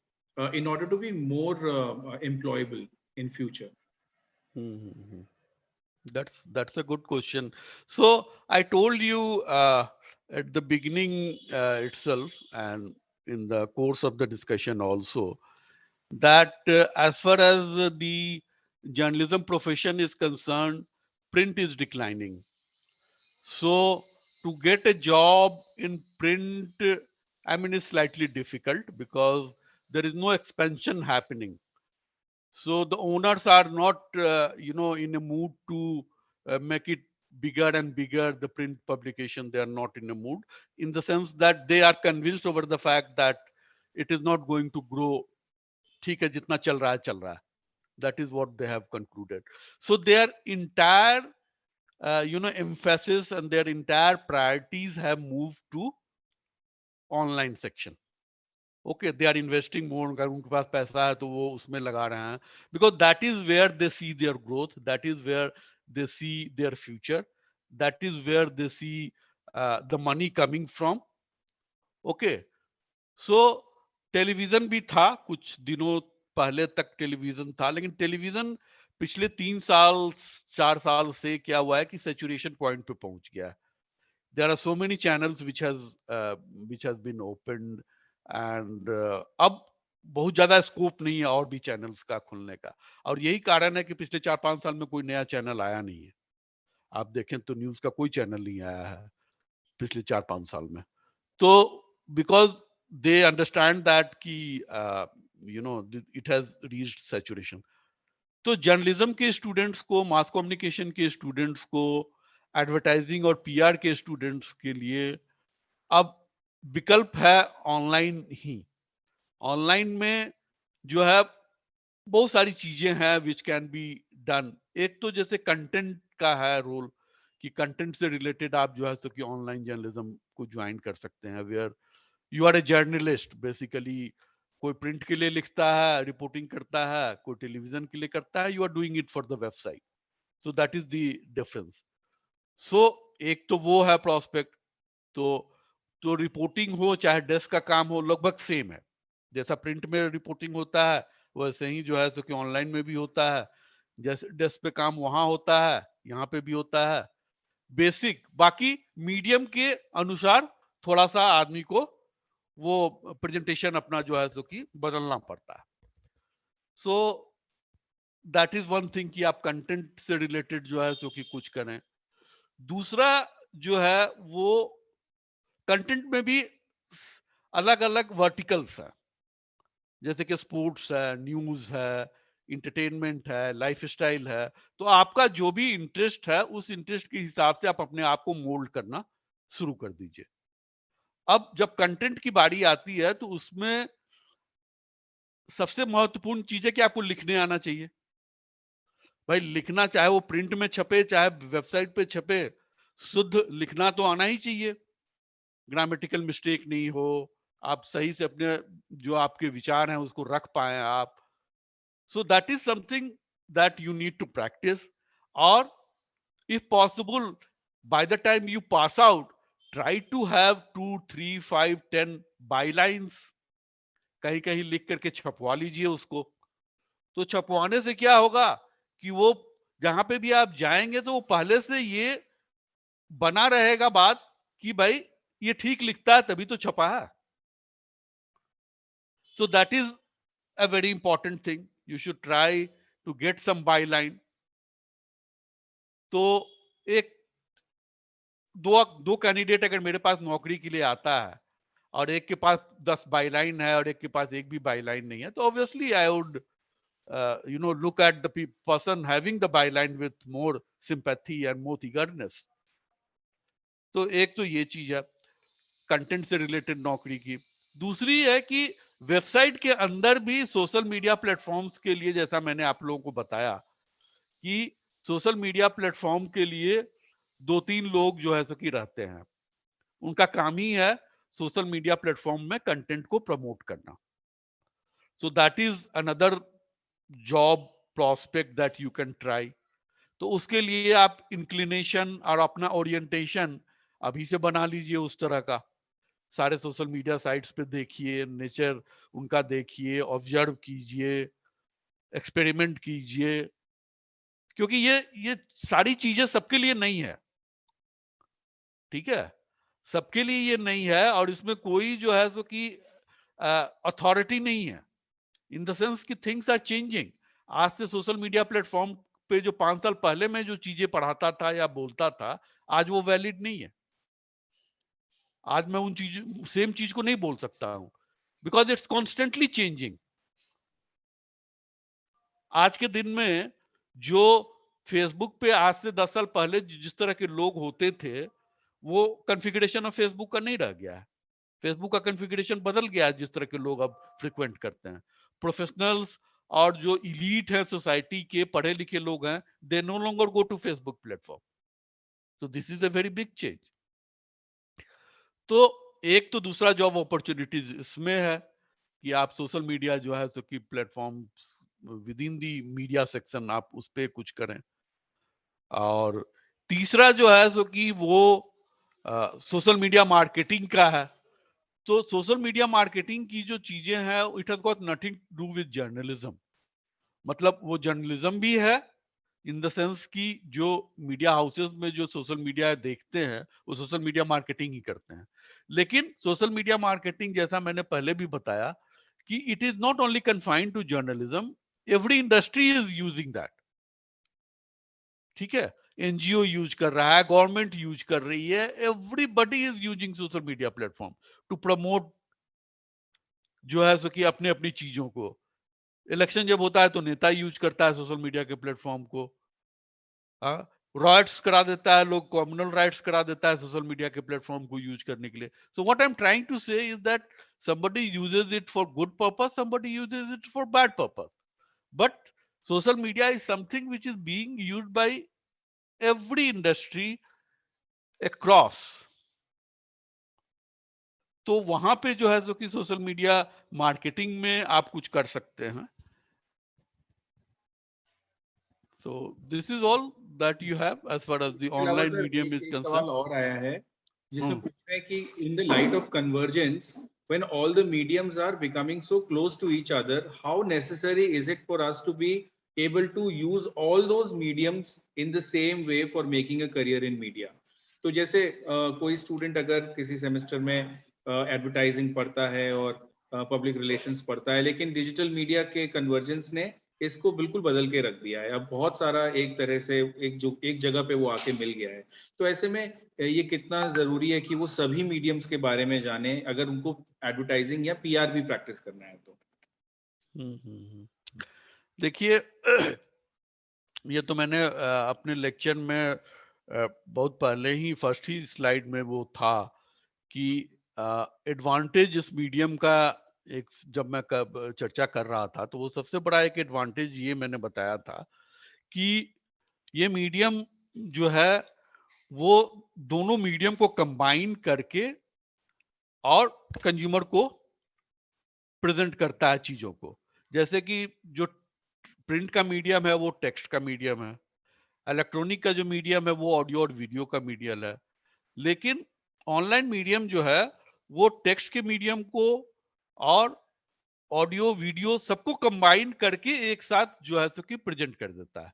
S2: in order to be more employable in future.
S5: Mhm. That's a good question. So I told you at the beginning itself, and in the course of the discussion also, that as far as the journalism profession is concerned, print is declining. So to get a job in print, I mean, is slightly difficult because there is no expansion happening. So the owners are not, in a mood to make it bigger and bigger. The print publication, they are not in a mood, in the sense that they are convinced over the fact that it is not going to grow. ठीक है, जितना चल रहा है चल रहा है. That is what they have concluded. So their entire, emphasis and their entire priorities have moved to online section. Okay, they are investing more. अगर उनके पास पैसा है तो वो उसमें लगा रहे हैं, because that is where they see their growth, that is where they see their future, that is where they see the money coming from. Okay, so television भी था कुछ दिनों पहले तक, टेलीविजन था, लेकिन टेलीविजन पिछले 3 साल 4 साल से क्या हुआ है कि सैचुरेशन पॉइंट पे पहुंच गया है. There are so many channels which has been opened, and अब बहुत ज्यादा स्कोप नहीं है और भी चैनल्स का खुलने का. और यही कारण है कि पिछले 4-5 साल में कोई नया चैनल आया नहीं है. आप देखें तो न्यूज का कोई चैनल नहीं आया है पिछले 4-5 साल में. तो बिकॉज दे अंडरस्टैंड दैट कि इट हैज रीच्ड सैचुरेशन. तो जर्नलिज्म के स्टूडेंट्स को, मास कम्युनिकेशन के स्टूडेंट्स को, एडवर्टाइजिंग और पीआर के स्टूडेंट्स के लिए अब विकल्प है ऑनलाइन ही. ऑनलाइन में जो है बहुत सारी चीजें हैं विच कैन बी डन. एक तो जैसे कंटेंट का है रोल, कि कंटेंट से रिलेटेड आप जो है तो कि ऑनलाइन जर्नलिज्म को ज्वाइन कर सकते हैं, where you are a journalist. Basically कोई प्रिंट के लिए लिखता है, रिपोर्टिंग करता है, कोई टेलीविजन के लिए करता है, you are doing it for the website. So that is the difference. So एक तो वो है प्रोस्पेक्ट. तो रिपोर्टिंग हो चाहे डेस्क का काम हो, लगभग सेम है. जैसा प्रिंट में रिपोर्टिंग होता है वैसे ही जो है तो कि ऑनलाइन में भी होता है. जैसे डेस्क पे काम वहां होता है, यहाँ पे भी होता है. बेसिक, बाकी मीडियम के अनुसार थोड़ा सा आदमी को वो प्रेजेंटेशन अपना जो है तो कि बदलना पड़ता है. सो दैट इज वन थिंग कि आप कंटेंट से रिलेटेड जो है तो कि कुछ करें। दूसरा जो है वो कंटेंट में भी अलग अलग वर्टिकल्स है, जैसे कि स्पोर्ट्स है, न्यूज है, इंटरटेनमेंट है, लाइफस्टाइल है। तो आपका जो भी इंटरेस्ट है उस इंटरेस्ट के हिसाब से आप अपने आप को मोल्ड करना शुरू कर दीजिए। अब जब कंटेंट की बारी आती है तो उसमें सबसे महत्वपूर्ण चीज है कि आपको लिखने आना चाहिए। भाई लिखना, चाहे वो प्रिंट में छपे चाहे वेबसाइट पे छपे, शुद्ध लिखना तो आना ही चाहिए। ग्रामेटिकल मिस्टेक नहीं हो, आप सही से अपने जो आपके विचार हैं उसको रख पाए आप। So that is something that you need to practice. और if possible, by the time you pass out, try to have 2 3 5 10 bylines कहीं कहीं लिख करके छपवा लीजिए उसको। तो छपवाने से क्या होगा कि वो जहां पे भी आप जाएंगे तो वो पहले से ये बना रहेगा बात कि भाई ये ठीक लिखता है तभी तो छपा है। सो that is a very important thing. You should try to get some byline. तो एक दो कैंडिडेट अगर मेरे पास नौकरी के लिए आता है और एक के पास 10 बाईलाइन है और एक के पास एक भी बाईलाइन नहीं है, तो obviously I would look at the person having the byline with more sympathy and more eagerness. तो एक तो ये चीज है कंटेंट से रिलेटेड नौकरी की। दूसरी है कि वेबसाइट के अंदर भी सोशल मीडिया प्लेटफॉर्म्स के लिए, जैसा मैंने आप लोगों को बताया कि सोशल मीडिया प्लेटफॉर्म के लिए 2-3 लोग जो है सो कि रहते हैं, उनका काम ही है सोशल मीडिया प्लेटफॉर्म में कंटेंट को प्रमोट करना। सो that is another job prospect that you can try. तो उसके लिए आप इंक्लिनेशन और अपना ओरिएंटेशन अभी से बना लीजिए उस तरह का। सारे सोशल मीडिया साइट्स पे देखिए, नेचर उनका देखिए, ऑब्जर्व कीजिए, एक्सपेरिमेंट कीजिए, क्योंकि ये सारी चीजें सबके लिए नहीं है। ठीक है, सबके लिए ये नहीं है और इसमें कोई जो है सो कि अथॉरिटी नहीं है, इन द सेंस कि थिंग्स आर चेंजिंग। आज से सोशल मीडिया प्लेटफॉर्म पे जो 5 साल पहले मैं जो चीजें पढ़ाता था या बोलता था, आज वो वैलिड नहीं है। आज मैं उन चीज सेम चीज को नहीं बोल सकता हूं, बिकॉज इट्स कॉन्स्टेंटली चेंजिंग। आज के दिन में जो फेसबुक पे आज से 10 साल पहले जिस तरह के लोग होते थे, वो कॉन्फ़िगरेशन ऑफ फेसबुक का नहीं रह गया है। फेसबुक का कॉन्फ़िगरेशन बदल गया है, जिस तरह के लोग अब फ्रिक्वेंट करते हैं। प्रोफेशनल्स और जो इलीट है सोसाइटी के, पढ़े लिखे लोग हैं, they no longer go to Facebook platform. So this is a very big change. तो एक तो दूसरा जॉब अपॉर्चुनिटीज इसमें है कि आप सोशल मीडिया जो है सो कि platform with in the media section आप उस पर कुछ करें। और तीसरा जो है सो कि वो सोशल मीडिया मार्केटिंग का है। तो सोशल मीडिया मार्केटिंग की जो चीजें हैं, it has got nothing to do with journalism. मतलब वो जर्नलिज्म भी है इन द सेंस कि जो मीडिया हाउसेस में जो सोशल मीडिया देखते हैं वो सोशल मीडिया मार्केटिंग ही करते हैं। लेकिन सोशल मीडिया मार्केटिंग, जैसा मैंने पहले भी बताया, कि it is not only confined to journalism, every industry is using that. ठीक है, एनजीओ यूज कर रहा है, गवर्नमेंट यूज कर रही है, everybody is using social media platform to promote जो है सो कि अपने अपनी चीजों को। इलेक्शन जब होता है तो नेता यूज करता है सोशल मीडिया के प्लेटफॉर्म को। राइट्स करा देता है, लोग कम्युनल राइट्स करा देता है सोशल मीडिया के प्लेटफॉर्म को यूज करने के लिए। So what I am trying to say is that somebody uses it for good purpose, somebody uses it for bad purpose, but social media is something which is being used by every industry across. तो वहां पे जो है जो कि social media marketing में आप कुछ कर सकते हैं। So this is all that you have as far as the
S2: इसके अलावा
S5: online
S2: सर
S5: medium is
S2: एक सवाल
S5: concerned.
S2: और आया है जिसमें पूछ रहे हैं कि in the light of convergence when all the mediums are becoming so close to each other, how necessary is it for us to be able to use all those mediums in the same way for making a career in media? तो जैसे कोई student अगर किसी semester में advertising पढ़ता है और public relations पढ़ता है, लेकिन डिजिटल मीडिया के कन्वर्जेंस ने इसको बिल्कुल बदल के रख दिया है। अब बहुत सारा एक तरह से एक जगह पे वो आके मिल गया है। तो ऐसे में ये कितना जरूरी है कि वो सभी मीडियम्स के बारे में जाने, अगर उनको एडवर्टाइजिंग या पीआर भी प्रैक्टिस करना है तो।
S5: देखिए ये तो मैंने अपने लेक्चर में बहुत पहले ही फर्स्ट ही स्लाइड में वो था कि एडवांटेज इस मीडियम का एक जब मैं चर्चा कर रहा था तो वो सबसे बड़ा एक एडवांटेज ये मैंने बताया था कि ये मीडियम जो है वो दोनों मीडियम को कंबाइन करके और कंज्यूमर को प्रेजेंट करता है चीजों को। जैसे कि जो प्रिंट का मीडियम है वो टेक्स्ट का मीडियम है, इलेक्ट्रॉनिक का जो मीडियम है वो ऑडियो और वीडियो का मीडियम है, लेकिन ऑनलाइन मीडियम जो है वो टेक्स्ट के मीडियम को और ऑडियो वीडियो सबको कंबाइन करके एक साथ जो है सो कि प्रेजेंट कर देता है।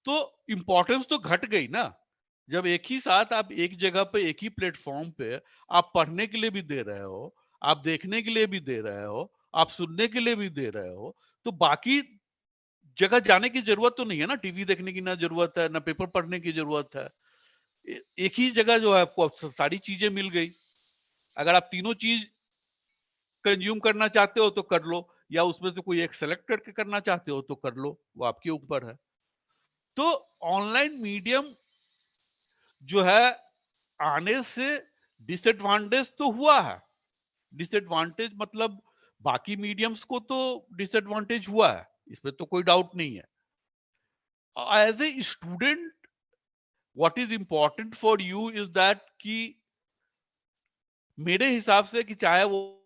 S5: तो इंपॉर्टेंस तो घट गई ना, जब एक ही साथ आप एक जगह पे एक ही प्लेटफॉर्म पे आप पढ़ने के लिए भी दे रहे हो, आप देखने के लिए भी दे रहे हो, आप सुनने के लिए भी दे रहे हो, तो बाकी जगह जाने की जरूरत तो नहीं है ना, टीवी देखने की ना जरूरत है ना पेपर पढ़ने की जरूरत है। एक ही जगह जो है आपको सारी चीजें मिल गई। अगर आप तीनों चीज कंज्यूम करना चाहते हो तो कर लो, या उसमें से कोई एक सेलेक्ट करके करना चाहते हो तो कर लो, वो आपके ऊपर है। तो ऑनलाइन मीडियम जो है आने से डिसएडवांटेज तो हुआ है। डिसएडवांटेज मतलब बाकी मीडियम्स को तो डिसएडवांटेज हुआ है, इसमें तो कोई डाउट नहीं है। As a student what is important for you is that कि मेरे हिसाब से कि चाहे वो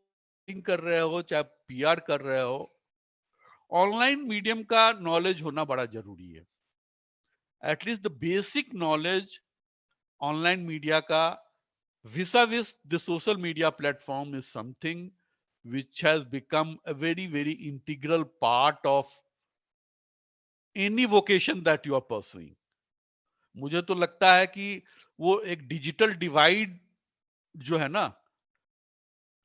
S5: कर रहे हो चाहे पीआर कर रहे हो, ऑनलाइन मीडियम का नॉलेज होना बड़ा जरूरी है। At least the basic knowledge online media का vis-a-vis the social media platform is something which has become a very integral part of any vocation that you are pursuing. मुझे तो लगता है कि वो एक डिजिटल डिवाइड जो है ना,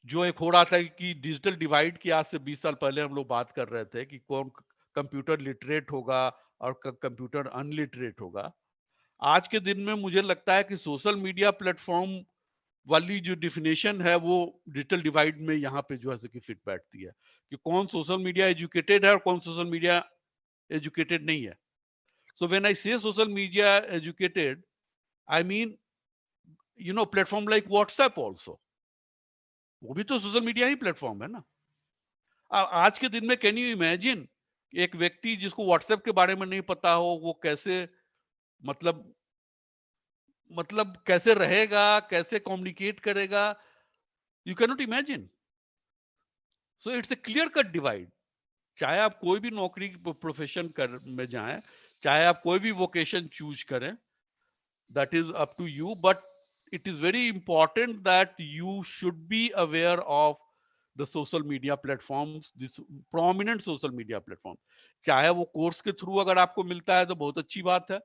S5: जो एक हो रहा था कि डिजिटल डिवाइड की आज से 20 साल पहले हम लोग बात कर रहे थे कि कौन कंप्यूटर लिटरेट होगा और कंप्यूटर अनलिटरेट होगा। आज के दिन में मुझे लगता है कि सोशल मीडिया प्लेटफॉर्म वाली जो डिफिनेशन है वो डिजिटल डिवाइड में यहाँ पे जो है कि फिट बैठती है कि कौन सोशल मीडिया एजुकेटेड है और कौन सोशल मीडिया एजुकेटेड नहीं है। सो व्हेन आई से social media educated, I mean platform like WhatsApp also, वो भी तो सोशल मीडिया ही प्लेटफॉर्म है ना। आज के दिन में कैन यू इमेजिन एक व्यक्ति जिसको व्हाट्सएप के बारे में नहीं पता हो वो कैसे मतलब कैसे रहेगा, कैसे कम्युनिकेट करेगा, you can not imagine. So it's a clear cut divide. चाहे आप कोई भी नौकरी प्रोफेशन कर में जाएं, चाहे आप कोई भी वोकेशन चूज करें, that is up to you, but it is very important that you should be aware of the social media platforms, this prominent social media platform. चाहे वो कोर्स के थ्रू अगर आपको मिलता है तो बहुत अच्छी बात है।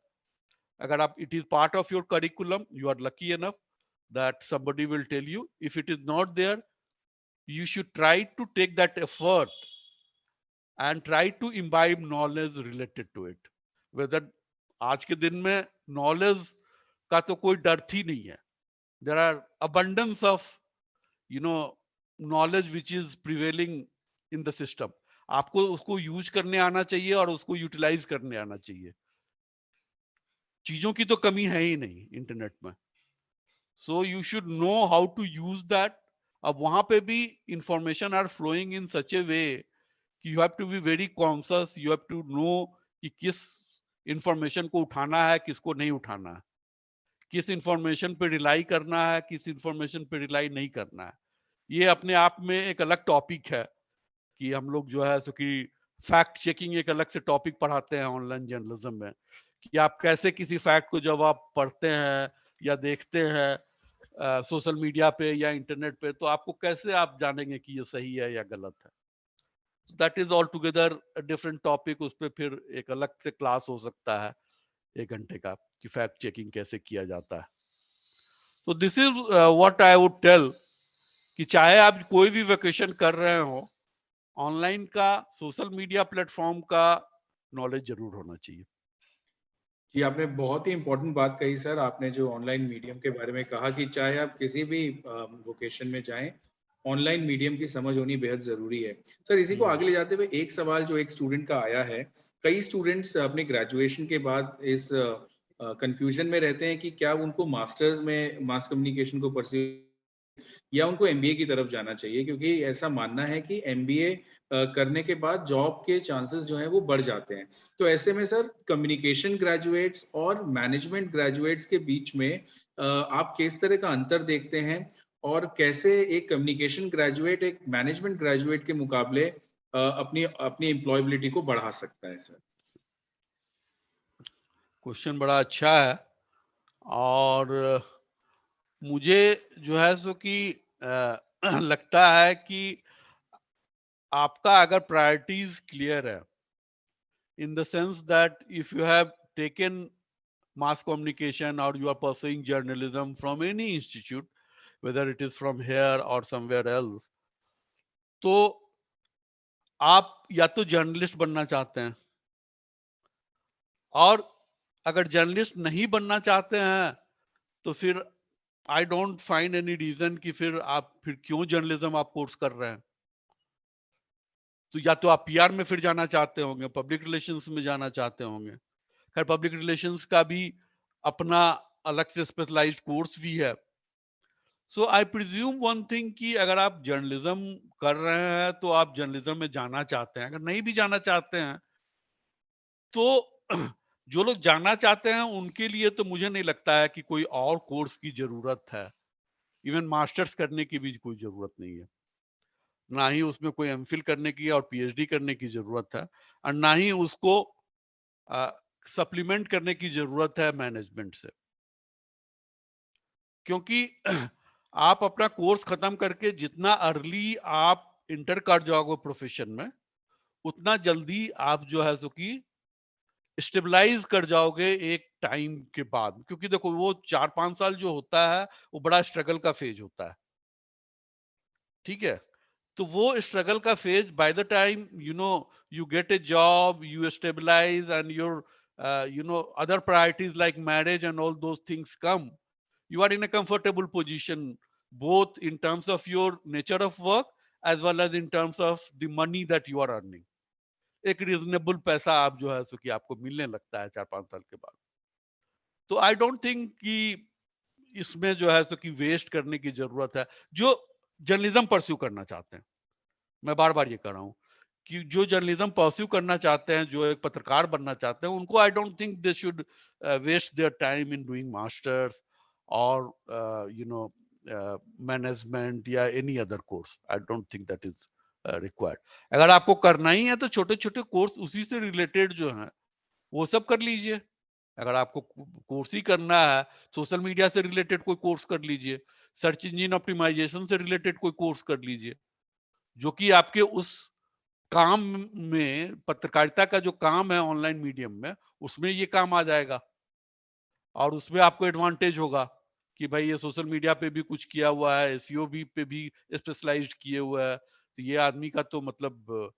S5: अगर आप it is part of your curriculum, you are lucky enough that somebody will tell you. If it is not there, you should try to take that effort and try to imbibe knowledge related to it. Whether आज के दिन में knowledge का तो कोई डर ही नहीं है। There are abundance of knowledge which is prevailing in the system. आपको उसको यूज करने आना चाहिए और उसको यूटिलाइज करने आना चाहिए। चीजों की तो कमी है ही नहीं इंटरनेट में। So you should know how to use that. अब वहां पे भी information are flowing in such a way कि you have to be very conscious, you have to know कि किस इंफॉर्मेशन को उठाना है, किसको नहीं उठाना है, किस इंफॉर्मेशन पे रिलाई करना है, किस इंफॉर्मेशन पे रिलाई नहीं करना है। ये अपने आप में एक अलग टॉपिक है कि हम लोग जो है सो कि फैक्ट चेकिंग एक अलग से टॉपिक पढ़ाते हैं ऑनलाइन जर्नलिज्म में, कि आप कैसे किसी फैक्ट को जब आप पढ़ते हैं या देखते हैं सोशल मीडिया पे या इंटरनेट पे, तो आपको कैसे आप जानेंगे कि ये सही है या गलत है। That is all together different topic. उस पर फिर एक अलग से क्लास हो सकता है 1 घंटे का कि फैक्ट चेकिंग कैसे किया जाता है। तो this is what I would tell कि चाहे आप कोई भी वेकेशन कर रहे हो, ऑनलाइन का, सोशल मीडिया प्लेटफॉर्म का नॉलेज जरूर होना चाहिए।
S2: जी, आपने बहुत ही इम्पोर्टेंट बात कही सर। आपने जो ऑनलाइन मीडियम के बारे में कहा कि चाहे आप किसी भी वोकेशन में जाएं, ऑनलाइन मीडियम की समझ होनी बेहद ज़रूरी है। सर, इसी को आगे ले जाते हुए एक सवाल जो एक स्टूडेंट का आया है, कई स्टूडेंट्स अपने ग्रेजुएशन के बाद इस कन्फ्यूजन में रहते हैं कि क्या उनको मास्टर्स में मास कम्युनिकेशन को परस्यू या उनको एमबीए की तरफ जाना चाहिए, क्योंकि ऐसा मानना है कि एमबीए करने के बाद जॉब के चांसेस जो है वो बढ़ जाते हैं। तो ऐसे में सर, कम्युनिकेशन ग्रेजुएट्स और मैनेजमेंट ग्रेजुएट्स के बीच में आप किस तरह का अंतर देखते हैं, और कैसे एक कम्युनिकेशन ग्रेजुएट एक मैनेजमेंट ग्रेजुएट के मुकाबले अपनी अपनी एम्प्लॉयबिलिटी को बढ़ा सकता है सर?
S5: क्वेश्चन बड़ा अच्छा है, और मुझे जो है सो कि लगता है कि आपका अगर प्रायोरिटीज क्लियर है, in the sense that if you have taken mass communication or you are pursuing journalism from any institute, whether it is from here or somewhere else, तो आप या तो जर्नलिस्ट बनना चाहते हैं, और अगर जर्नलिस्ट नहीं बनना चाहते हैं तो फिर I don't find any reason कि फिर क्यों जर्नलिज्म आप कोर्स कर रहे हैं। तो या तो आप पीआर में फिर जाना चाहते होंगे, पब्लिक रिलेशंस में जाना चाहते होंगे। खैर, पब्लिक रिलेशंस का भी अपना अलग से स्पेशलाइज्ड कोर्स भी है। सो आई प्रिज्यूम वन थिंग कि अगर आप जर्नलिज्म कर रहे हैं तो आप जर्नलिज्म में जाना चाहते हैं। अगर नहीं भी जाना चाहते हैं तो जो लोग जाना चाहते हैं उनके लिए तो मुझे नहीं लगता है कि कोई और कोर्स की जरूरत है। इवन मास्टर्स करने की भी कोई जरूरत नहीं है, ना ही उसमें कोई एमफिल करने की और पीएचडी करने की जरूरत है, और ना ही उसको सप्लीमेंट करने की जरूरत है मैनेजमेंट से। क्योंकि आप अपना कोर्स खत्म करके जितना अर्ली आप इंटर कर जाओगे प्रोफेशन में, उतना जल्दी आप जो है सो कि स्टेबलाइज कर जाओगे एक टाइम के बाद। क्योंकि देखो, वो 4-5 साल जो होता है वो बड़ा स्ट्रगल का फेज होता है, ठीक है। तो वो स्ट्रगल का phase, by the time you get a job, you stabilize and your other priorities like marriage and all those things come, you are in a comfortable position, both in terms of your nature of work as well as in terms of the money that you are earning. एक reasonable पैसा आप जो है सो कि आपको मिलने लगता है 4-5 साल के बाद। तो आई डोंट थिंक कि इसमें जो है सो कि वेस्ट करने की जरूरत है। जो जर्नलिज्म परस्यू करना चाहते हैं, मैं बार बार ये कह रहा हूं कि जो जर्नलिज्म परस्यू करना चाहते हैं, जो एक पत्रकार बनना चाहते हैं, उनको I don't think they should waste their time in doing masters और मैनेजमेंट या any other course. I don't think that is required. अगर आपको करना ही है तो छोटे छोटे कोर्स उसी से रिलेटेड जो है वो सब कर लीजिए। अगर आपको कोर्स ही करना है, सोशल मीडिया से रिलेटेड कोई कोर्स कर लीजिए, सर्च इंजन ऑप्टिमाइजेशन से रिलेटेड कोई कोर्स कर लीजिए, जो कि आपके उस काम में, पत्रकारिता का जो काम है ऑनलाइन मीडियम में, उसमें ये काम आ जाएगा। और उसमें आपको एडवांटेज होगा कि भाई ये सोशल मीडिया पे भी कुछ किया हुआ है, एसईओ भी पे भी स्पेशलाइज्ड किए हुआ है, तो ये आदमी का तो मतलब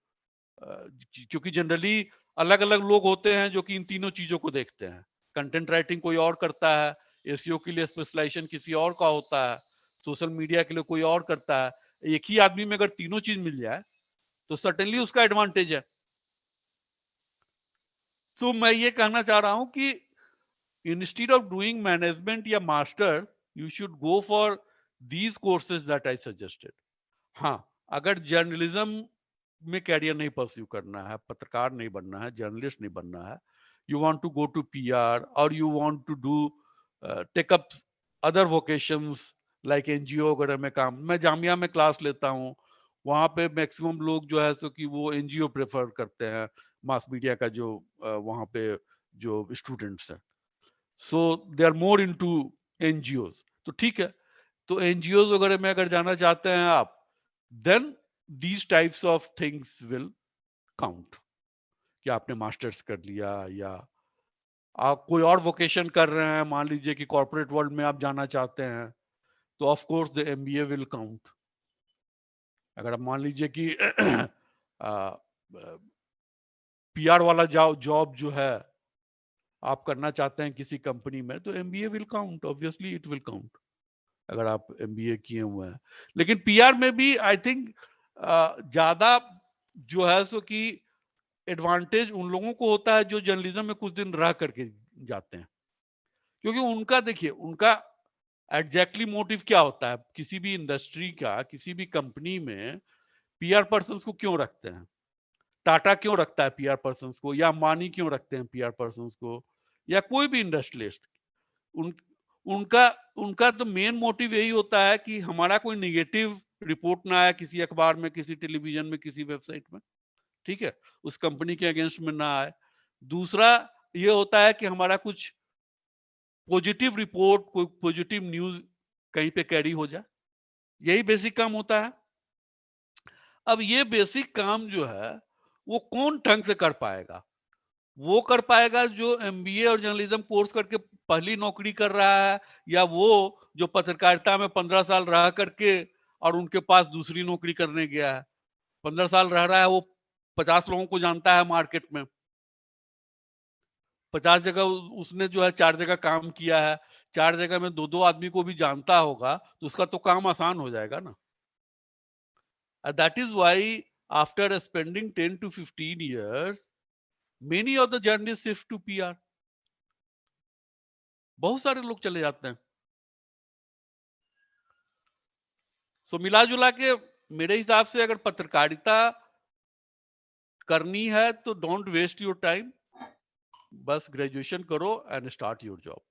S5: क्योंकि जनरली अलग अलग लोग होते हैं जो कि इन तीनों चीजों को देखते हैं। कंटेंट राइटिंग कोई और करता है, एसईओ के लिए स्पेशलाइजेशन किसी और का होता है, सोशल मीडिया के लिए कोई और करता है। एक ही आदमी में अगर तीनों चीज मिल जाए तो सर्टेनली उसका एडवांटेज है। तो मैं ये कहना चाह रहा हूं कि instead of doing management या master, you should go for these courses that I suggested. हाँ, अगर जर्नलिज्म में कैरियर नहीं परस्यू करना है, पत्रकार नहीं बनना है, जर्नलिस्ट नहीं बनना है, you want to go to PR or you want to do take up other vocations like NGO वगैरह में काम। मैं जामिया में क्लास लेता हूँ, वहां पे मैक्सिमम लोग जो है सो कि वो एनजीओ प्रेफर करते हैं, मास मीडिया का जो वहां पे जो स्टूडेंट्स हैं। So they are more into NGOs. तो ठीक है, तो एनजीओज वगैरह में अगर जाना चाहते हैं आप, then these types of things will count, कि आपने मास्टर्स कर लिया या आप कोई और वोकेशन कर रहे हैं, मान लीजिए कि कॉर्पोरेट वर्ल्ड में आप जाना चाहते हैं, तो of course the MBA will count. अगर आप मान लीजिए कि पीआर वाला जॉब जो है आप करना चाहते हैं किसी कंपनी में, तो MBA will count, obviously it will count अगर आप एमबीए किए हुए हैं। लेकिन पीआर में भी आई थिंक ज्यादा जो है सो कि एडवांटेज उन लोगों को होता है जो जर्नलिज्म में कुछ दिन रह करके जाते हैं, क्योंकि उनका देखिए उनका एग्जैक्टली मोटिव क्या होता है किसी भी इंडस्ट्री का, किसी भी कंपनी में पीआर पर्सन को क्यों रखते हैं। टाटा क्यों रखता है पीआर पर्सन को, या अंबानी क्यों रखते हैं पीआर पर्सन को, या कोई भी इंडस्ट्रियलिस्ट। उनका उनका तो मेन मोटिव यही होता है कि हमारा कोई निगेटिव रिपोर्ट ना आए किसी अखबार में, किसी टेलीविजन में, किसी वेबसाइट में, ठीक है, उस कंपनी के अगेंस्ट में ना आए। दूसरा ये होता है कि हमारा कुछ पॉजिटिव रिपोर्ट, कोई पॉजिटिव न्यूज कहीं पे कैरी हो जाए, यही बेसिक काम होता है। अब ये बेसिक काम जो है वो कौन ढंग से कर पाएगा? वो कर पाएगा जो एमबीए और जर्नलिज्म कोर्स करके पहली नौकरी कर रहा है, या वो जो पत्रकारिता में 15 साल रह करके और उनके पास दूसरी नौकरी करने गया है। 15 साल रह रहा है, वो 50 लोगों को जानता है मार्केट में, 50 जगह उसने जो है 4 जगह काम किया है, 4 जगह में 2-2 आदमी को भी जानता होगा, तो उसका तो काम आसान हो जाएगा ना। That is why after spending 10 to 15 years many of the journalists shift to PR। बहुत सारे लोग चले जाते हैं। सो मिला जुला के मेरे हिसाब से अगर पत्रकारिता करनी है तो डोंट वेस्ट योर टाइम, बस ग्रेजुएशन करो एंड स्टार्ट योर जॉब।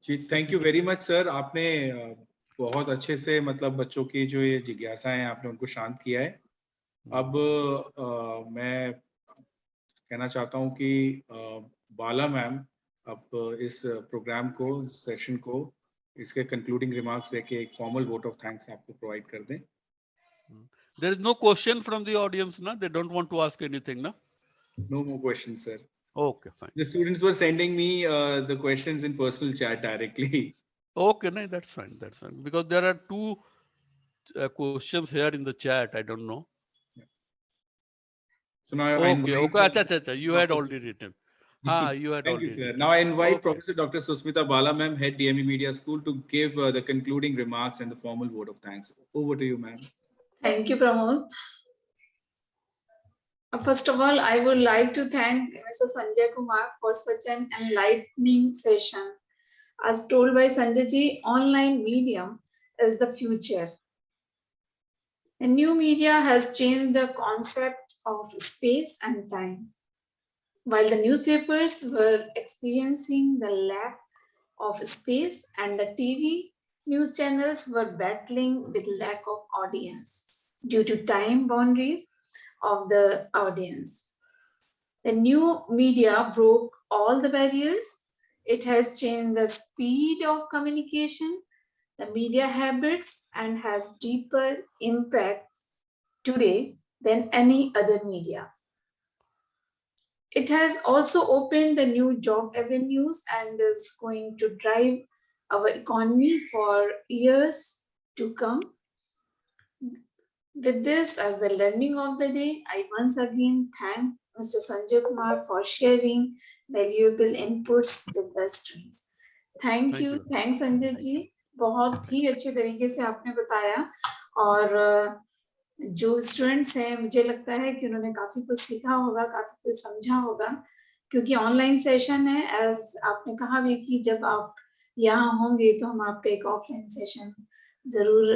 S2: जी, thank you very much sir. आपने बहुत अच्छे से मतलब बच्चों की जो ये जिज्ञासा है आपने उनको शांत किया है। अब मैं कहना चाहता हूं कि बाला मैम अब इस प्रोग्राम को, सेशन को, इसके कंक्लूडिंग रिमार्क्स लेके एक फॉर्मल वोट ऑफ थैंक्स आपको प्रोवाइड कर दें।
S5: There is no question from the audience, na? They don't want to ask anything, na?
S2: No more questions, sir.
S5: Okay, fine.
S2: The students were sending me the questions in personal chat directly.
S5: Okay, no, that's fine. That's fine. Because there are 2 questions here in the chat. I don't know.
S2: So now
S5: Okay, acha. You had already written. You had
S2: Thank
S5: already
S2: you, sir.
S5: written.
S2: Now I invite
S5: Okay.
S2: Professor Dr. Susmita Bala, ma'am, Head DME Media School, to give the concluding remarks and the formal vote of thanks. Over to you, ma'am.
S6: Thank you, Pramod. First of all, I would like to thank Mr. Sanjay Kumar for such an enlightening session. As told by Sanjay ji, online medium is the future. The new media has changed the concept of space and time. While the newspapers were experiencing the lack of space and the TV news channels were battling with lack of audience due to time boundaries of the audience. The new media broke all the barriers. It has changed the speed of communication, the media habits, and has deeper impact today than any other media. It has also opened the new job avenues and is going to drive our economy for years to come. With this as the learning of the day, I once again thank Mr. Sanjay Kumar for sharing valuable inputs with the students. Thank you. Thanks Sanjay ji. बहुत ही अच्छे तरीके से आपने बताया, और जो students हैं मुझे लगता है कि उन्होंने काफी कुछ सीखा होगा, काफी कुछ समझा होगा, क्योंकि ऑनलाइन सेशन है। एज आपने कहा भी कि जब आप यहाँ होंगे तो हम आपका एक ऑफलाइन सेशन जरूर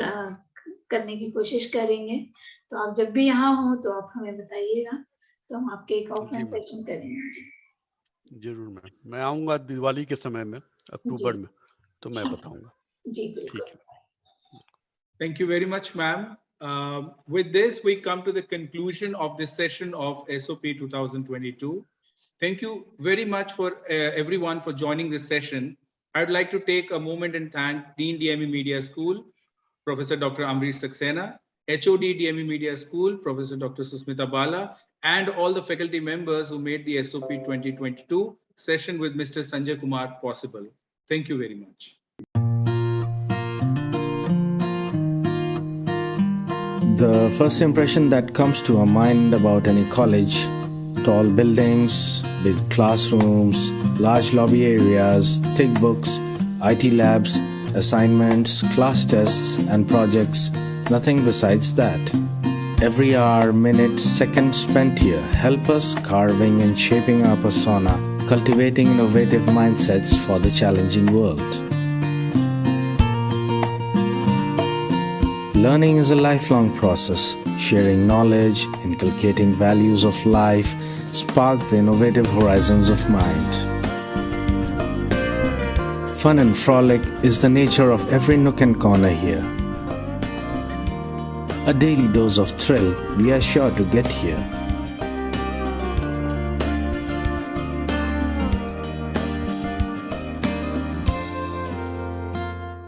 S6: करने की कोशिश करेंगे। तो आप जब भी यहाँ हो तो आप हमें बताइएगा, तो हम आपके एक ऑफलाइन सेशन करेंगे।
S5: जरूर मैम, मैं आऊंगा दिवाली के समय में, अक्टूबर में, तो मैं बताऊंगा।
S6: जी बिल्कुल।
S2: Thank you very much, ma'am. With this, we come to the conclusion of this session of SOP 2022. Thank you very much for everyone for joining this session. I'd like to take a moment and thank Dean DME Media School, Professor Dr. Amrish Saxena, HOD DME Media School, Professor Dr. Susmita Bala, and all the faculty members who made the SOP 2022 session with Mr. Sanjay Kumar possible. Thank you very much.
S1: The first impression that comes to our mind about any college: tall buildings, big classrooms, large lobby areas, thick books, IT labs, assignments, class tests, and projects. Nothing besides that. Every hour, minute, second spent here help us carving and shaping our persona, cultivating innovative mindsets for the challenging world. Learning is a lifelong process. Sharing knowledge, inculcating values of life, spark the innovative horizons of mind. Fun and frolic is the nature of every nook and corner here. A daily dose of thrill we are sure to get here.